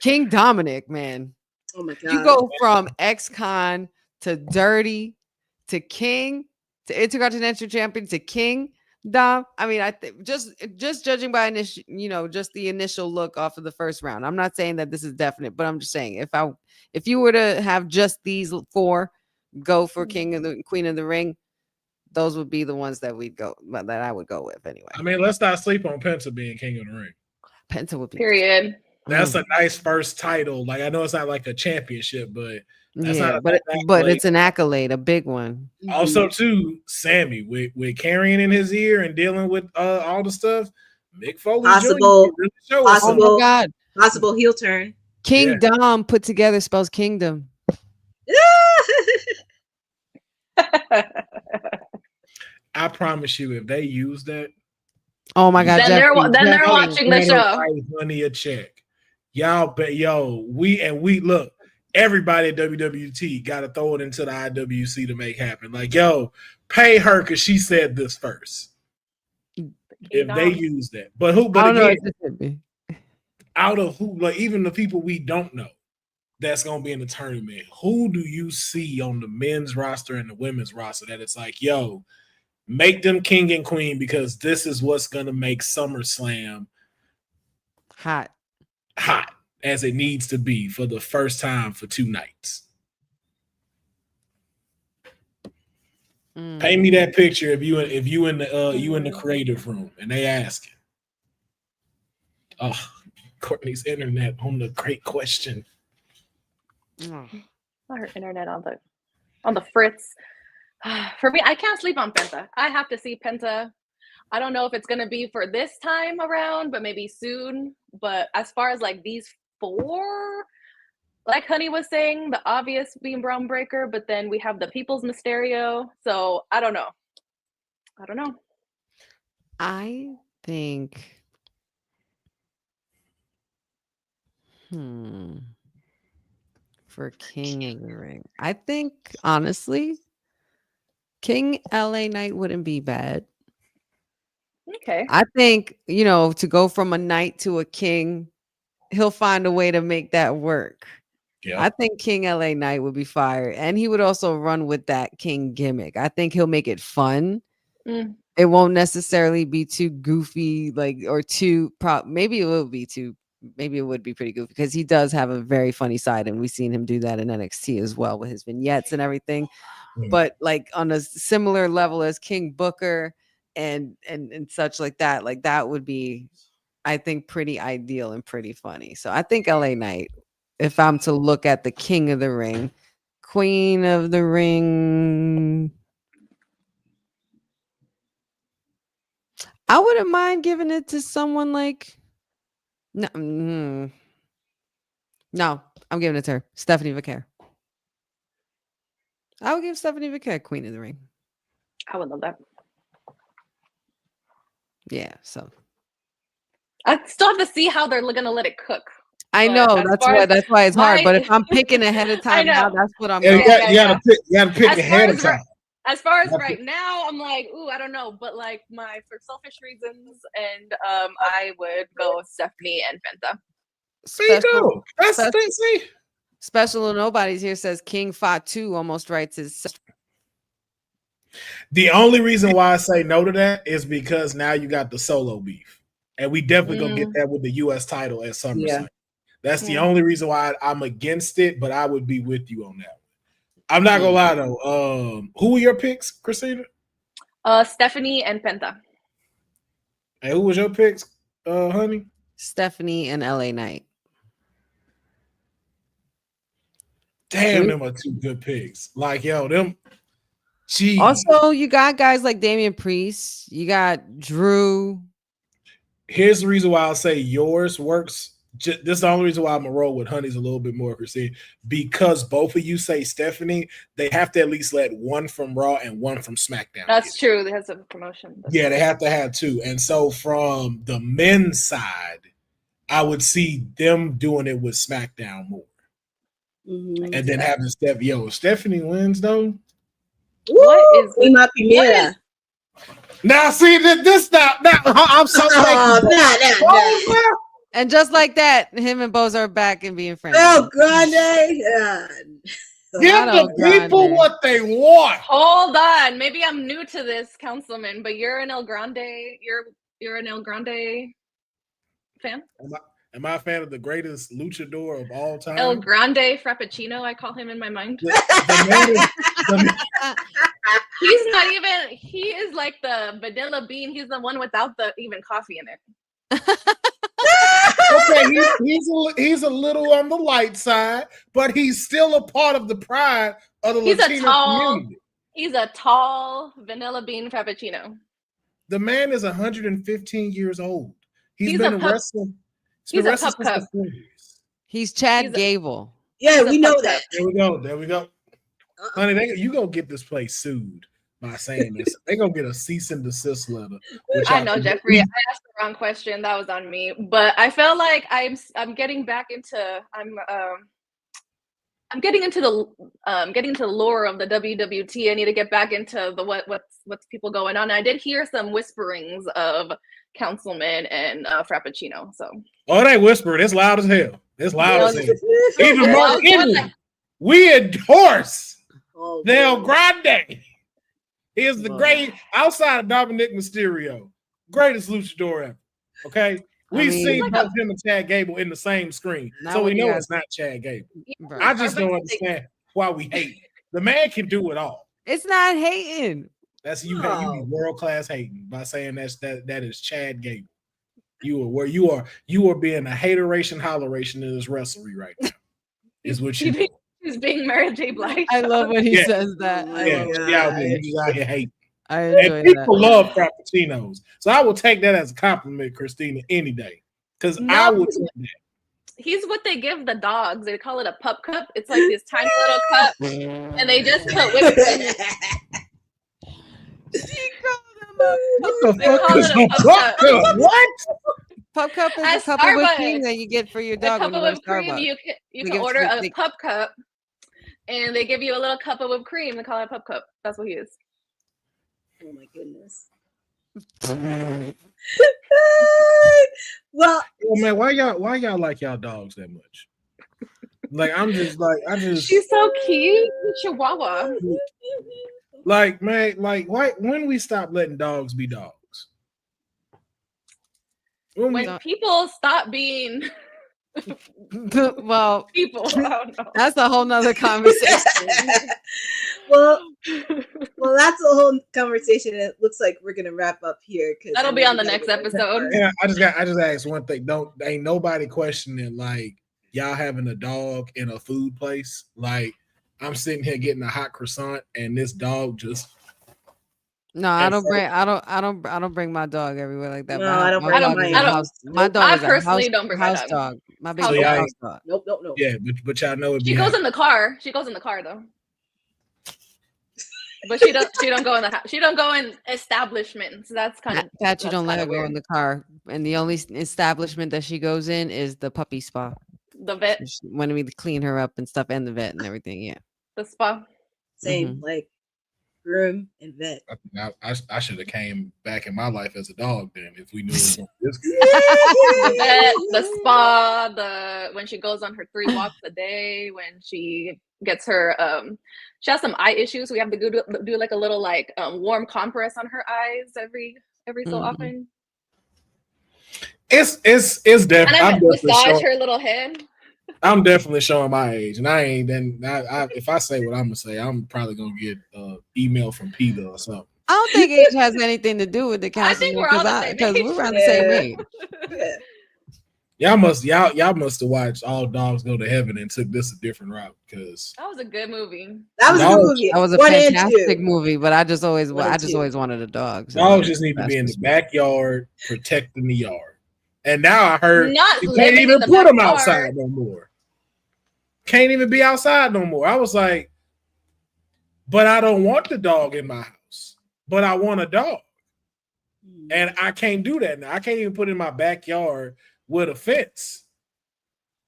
King Dominic, man. Oh my god! You go from ex-con to dirty to king to intercontinental champion to king. Dom, I mean, I think just judging by initial, you know, just the initial look off of the first round. I'm not saying that this is definite, but I'm just saying if you were to have just these 4 go for King of the Queen of the Ring, those would be the ones that I would go with anyway. I mean, let's not sleep on Penta being King of the Ring. Penta would be period. That's a nice first title. Like I know it's not like a championship, but that's but it's an accolade, a big one. Also, too, Sammy with carrying in his ear and dealing with all the stuff. Mick Foley possible heel turn. King Dom put together spells kingdom. I promise you, if they use that, oh my god, then they're watching the show. Money a check, y'all. But we look. Everybody at WWT got to throw it into the IWC to make happen. Like, yo, pay her because she said this first. If they use that, but who? But again, out of who? Like even the people we don't know that's gonna be in the tournament. Who do you see on the men's roster and the women's roster that it's like, yo, make them king and queen because this is what's gonna make SummerSlam hot. As it needs to be for the first time for 2 nights. Paint me that picture if you in the creative room and they ask. Oh, Courtney's internet on the great question. Her internet on the fritz. For me, I can't sleep on Penta. I have to see Penta. I don't know if it's gonna be for this time around, but maybe soon. But as far as like these 4, like Honey was saying, the obvious being Braun Breaker, but then we have the People's Mysterio. So I don't know. I think for King of the Ring, I think honestly, King LA Knight wouldn't be bad. Okay. I think, to go from a knight to a king, he'll find a way to make that work. Yeah. I think King LA Knight would be fire. And he would also run with that king gimmick. I think he'll make it fun. It won't necessarily be too goofy, or too maybe it will be too. Maybe it would be pretty goofy because he does have a very funny side, and we've seen him do that in NXT as well with his vignettes and everything. But on a similar level as King Booker and such like that would be, I think, pretty ideal and pretty funny. So I think LA Knight, if I'm to look at the King of the Ring, Queen of the Ring, I wouldn't mind giving it to someone like no, I'm giving it to her, Stephanie Vaquer. I would give Stephanie Vaquer Queen of the Ring. I would love that. Yeah, so I still have to see how they're gonna let it cook. I know that's why it's hard. But if I'm picking ahead of time now, that's what I'm. You gotta pick ahead of time. As far as right now, I'm like, ooh, I don't know, but for selfish reasons, and I would go with Stephanie and Fenta. Special, Special Nobody's here says King Fatu almost writes his. The only reason why I say no to that is because now you got the solo beef, and we definitely gonna get that with the U.S. title at SummerSlam. Yeah. That's the only reason why I'm against it, but I would be with you on that one. I'm not gonna lie though. Who were your picks, Christina? Stephanie and Penta. And who was your picks, honey? Stephanie and LA Knight. Damn, them are two good picks. Them. Geez. Also, you got guys like Damian Priest. You got Drew. Here's the reason why I'll say yours works. This is the only reason why I'm gonna roll with Honey's a little bit more, Christine, because both of you say Stephanie. They have to at least let one from Raw and one from SmackDown. That's true. They have some promotion. They have to have two. And so from the men's side, I would see them doing it with SmackDown more, and then having Stephanie wins though. What is my Primera? Now see this now I'm so And just like that, him and Bozo are back and being friends. El Grande. Give the people what they want. Hold on. Maybe I'm new to this, Councilman, but you're an El Grande. You're an El Grande fan? Am I a fan of the greatest luchador of all time? El Grande Frappuccino, I call him in my mind. He's not even, he is like the vanilla bean. He's the one without the even coffee in it. Okay, he's a little on the light side, but he's still a part of the pride of the Latino community. He's a tall vanilla bean Frappuccino. The man is 115 years old. He's been wrestling. He's a pup cup. He's Chad Gable. Yeah, we know that. There we go. Honey, you gonna get this place sued by saying this. They gonna get a cease and desist letter. I know, Jeffrey. I asked the wrong question. That was on me. But I felt like I'm getting back into I'm getting into the lore of the WWT. I need to get back into the what's people going on. I did hear some whisperings of Councilman and Frappuccino. So they whispered. It's loud as hell. It's loud as hell. Even Mark Henry. We endorse Del Grande. He is the great, outside of Dominic Mysterio, greatest luchador ever. Okay, we've seen both him and Chad Gable in the same screen, so we know it's not Chad Gable. I just don't understand why we hate it. The man can do it all. It's not hating. That's you be world class hating by saying that is Chad Gable. You are being a hateration holleration in this wrestlery right now. Is what you. He's being Mary J. Blige. I love when he says that. He's out here hating. I enjoy and people love Frappuccinos, so I will take that as a compliment, Christina, any day. Because I would take that. He's what they give the dogs. They call it a pup cup. It's like this tiny little cup, and they just put whipped cream in it. What the fuck is a pup cup? What? Pup cup is a cup of whipped cream that you get for your dog. A cup of whipped cream. You can order a pup cup, and they give you a little cup of whipped cream. They call it a pup cup. That's what he is. Oh my goodness. Well, man, why y'all like y'all dogs that much? Like I just She's so cute, Chihuahua. like, man, like why when we stop letting dogs be dogs? When people stop being Well, people, I don't know. that's a whole nother conversation. well, that's a whole conversation. It looks like we're gonna wrap up here because That'll be on the next episode. Yeah, I just asked one thing. Ain't nobody questioning like y'all having a dog in a food place. Like I'm sitting here getting a hot croissant and this dog just No, I don't bring my dog everywhere like that. No, I don't bring mine. My dog I is personally a don't bring my house dog. My baby's So a house dog. Nope. Yeah, but y'all know it. She goes in the car. She goes in the car though. But she don't go in the house. She don't go in establishments. That's kind of Pat, you don't let her go weird. in the car. And the only establishment that she goes in is the puppy spa. The vet, When we clean her up and stuff, and the vet and everything. Yeah. the spa. Same, like groom and vet. I should have came back in my life as a dog then if we knew it was this good. The vet, the spa, when she goes on her 3 walks a day, when she gets her she has some eye issues, so we have to do like a little like warm compress on her eyes every so often. It's definitely. And I massage her little head. I'm definitely showing my age, and I ain't. Then if I say what I'm gonna say, I'm probably gonna get email from PETA or something. I don't think age has anything to do with the counseling because we're around the same age. Y'all must have watched All Dogs Go to Heaven and took this a different route because that was a good movie. That was a good movie. That was a fantastic movie, but I just always wanted a dog. So dogs just need to be in the backyard protecting the yard. And now I heard Not you can't living even in the put them backyard. outside no more. Can't even be outside no more. I was like, but I don't want the dog in my house. But I want a dog. And I can't do that now. I can't even put it in my backyard with a fence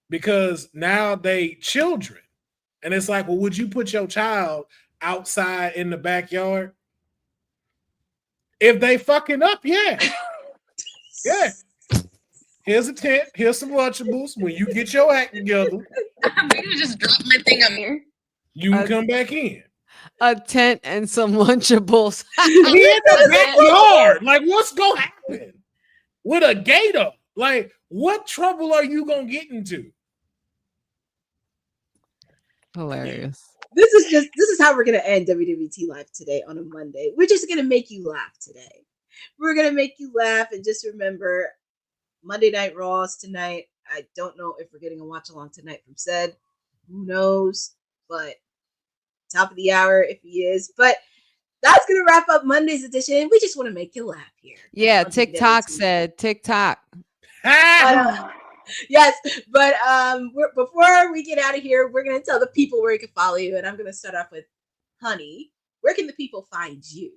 because now they children. And it's like, well, would you put your child outside in the backyard? If they fucking up, yeah. Yeah. Here's a tent. Here's some Lunchables. When you get your act together, I'm gonna just drop my thing up here. You can come back in. A tent and some Lunchables. In the backyard. Like, what's gonna happen with a gator? Like, what trouble are you gonna get into? Hilarious. This is how we're gonna end WWT Live today on a Monday. We're just gonna make you laugh today. We're gonna make you laugh and just remember Monday Night Raws tonight. I don't know if we're getting a watch along tonight from Ced. Who knows? But top of the hour if he is. But that's gonna wrap up Monday's edition. We just want to make you laugh here. Yeah, TikTok said TikTok. Yes, but before we get out of here, we're gonna tell the people where you can follow you, and I'm gonna start off with Honey. Where can the people find you?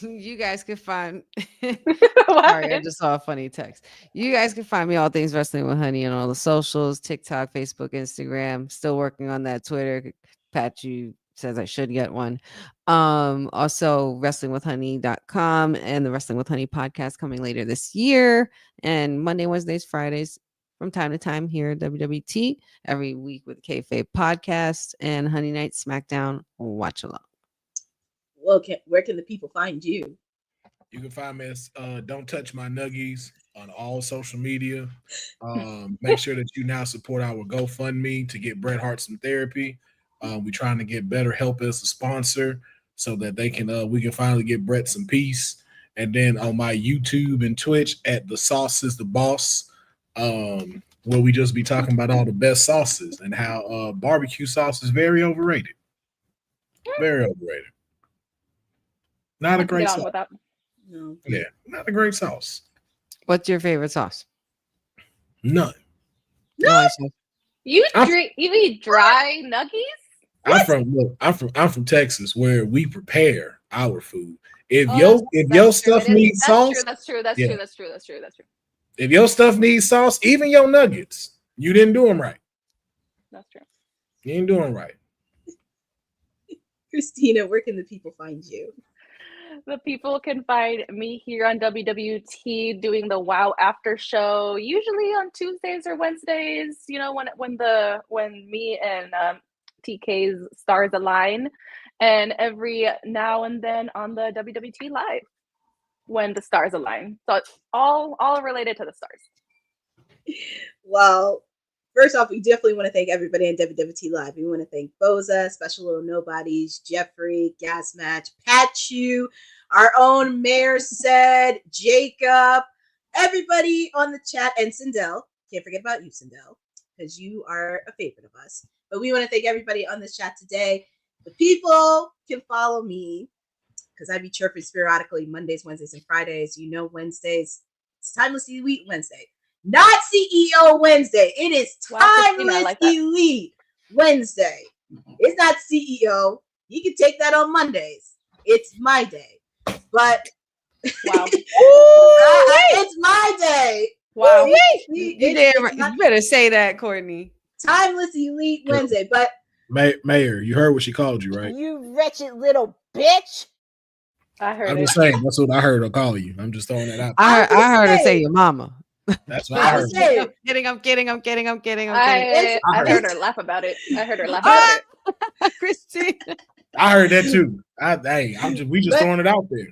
You guys can find sorry, I just saw a funny text. You guys can find me all things Wrestling with Honey on all the socials, TikTok, Facebook, Instagram. Still working on that Twitter. Patchu says I should get one. Also wrestlingwithhoney.com and the Wrestling with Honey podcast coming later this year. And Monday, Wednesdays, Fridays from time to time here at WWT every week with Kayfabe podcast and Honey Night SmackDown watch along. Well, where can the people find you? You can find me as Don't Touch My Nuggies on all social media. Make sure that you now support our GoFundMe to get Bret Hart some therapy. We're trying to get Better Help as a sponsor so that they can we can finally get Bret some peace. And then on my YouTube and Twitch at The Sauce is the Boss, where we just be talking about all the best sauces and how barbecue sauce is very overrated. Very overrated. Not a great sauce. No. Yeah, not a great sauce. What's your favorite sauce? None. No. You eat dry nuggies? I'm from Texas where we prepare our food. If your stuff needs sauce, that's true. If your stuff needs sauce, even your nuggets, you didn't do them right. That's true. You ain't doing right. Christina, where can the people find you? The people can find me here on WWT doing the WoW After Show, usually on Tuesdays or Wednesdays. You know, when me and TK's stars align, and every now and then on the WWT Live when the stars align. So it's all related to the stars. Well, first off, we definitely want to thank everybody on WWT Live. We want to thank Boza, Special Little Nobodies, Jeffrey, Gas Match, Pachu, our own Mayor said, Jacob, everybody on the chat, and Sindel. Can't forget about you, Sindel, because you are a favorite of us. But we want to thank everybody on this chat today. The people can follow me because I be chirping periodically Mondays, Wednesdays, and Fridays. You know, Wednesdays, it's Timeless Elite Wednesday. Not CEO Wednesday. It is Timeless Elite Wednesday. It's not CEO. You can take that on Mondays. It's my day. But wow. It's my day. Wow. You better say that, Courtney. Timeless Elite Wednesday. But Mayor, you heard what she called you, right? You wretched little bitch. I heard I'm it. just saying, that's what I heard her call you. I'm just throwing that out. I heard her say your mama. That's what I heard. I'm kidding. I heard her laugh about it. Christine. I heard that too. We just throwing it out there.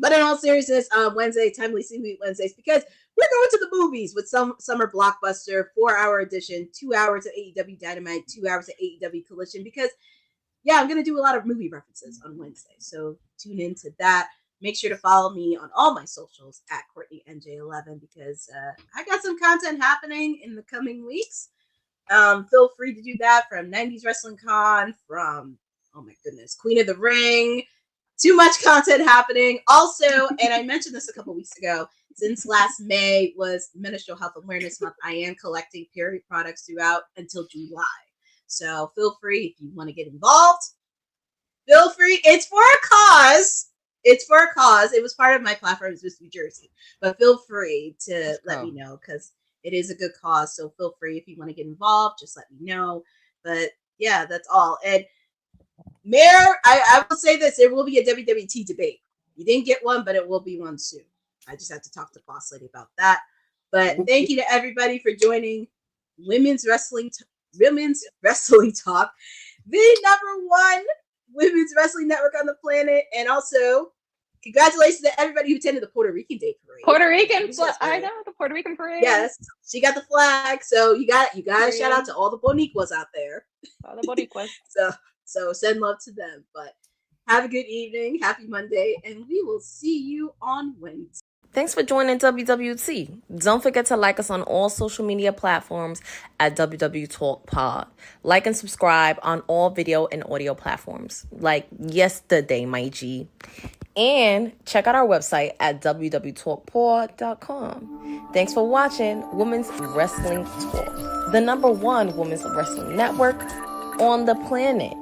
But in all seriousness, Wednesday, Timely Elite Wednesdays, because we're going to the movies with some summer blockbuster, 4-hour edition, 2 hours of AEW Dynamite, 2 hours of AEW Collision, because I'm going to do a lot of movie references on Wednesday. So tune into that. Make sure to follow me on all my socials at CourtneyNJ11 because I got some content happening in the coming weeks. Feel free to do that from 90s Wrestling Con, from, oh my goodness, Queen of the Ring. Too much content happening. Also, and I mentioned this a couple weeks ago, since last May was Menstrual Health Awareness Month, I am collecting period products throughout until July. So feel free if you want to get involved. Feel free. It's for a cause. It was part of my platform, Miss New Jersey. But feel free to let me know because it is a good cause. So feel free if you want to get involved, just let me know. But yeah, that's all. And Mayor, I will say this: there will be a WWT debate. You didn't get one, but it will be one soon. I just have to talk to Boss Lady about that. But thank you to everybody for joining Women's Wrestling Talk, the #1 women's wrestling network on the planet, and also congratulations to everybody who attended the Puerto Rican Day Parade. I know the Puerto Rican parade. Yes, she got the flag, so you got a shout out to all the Boniquas out there. All the Boniquas. So send love to them. But have a good evening, happy Monday, and we will see you on Wednesday. Thanks for joining WWT. Don't forget to like us on all social media platforms at WW Talk Pod. Like and subscribe on all video and audio platforms like yesterday, my G. And check out our website at www.talkpod.com. Thanks for watching Women's Wrestling Talk, the #1 women's wrestling network on the planet.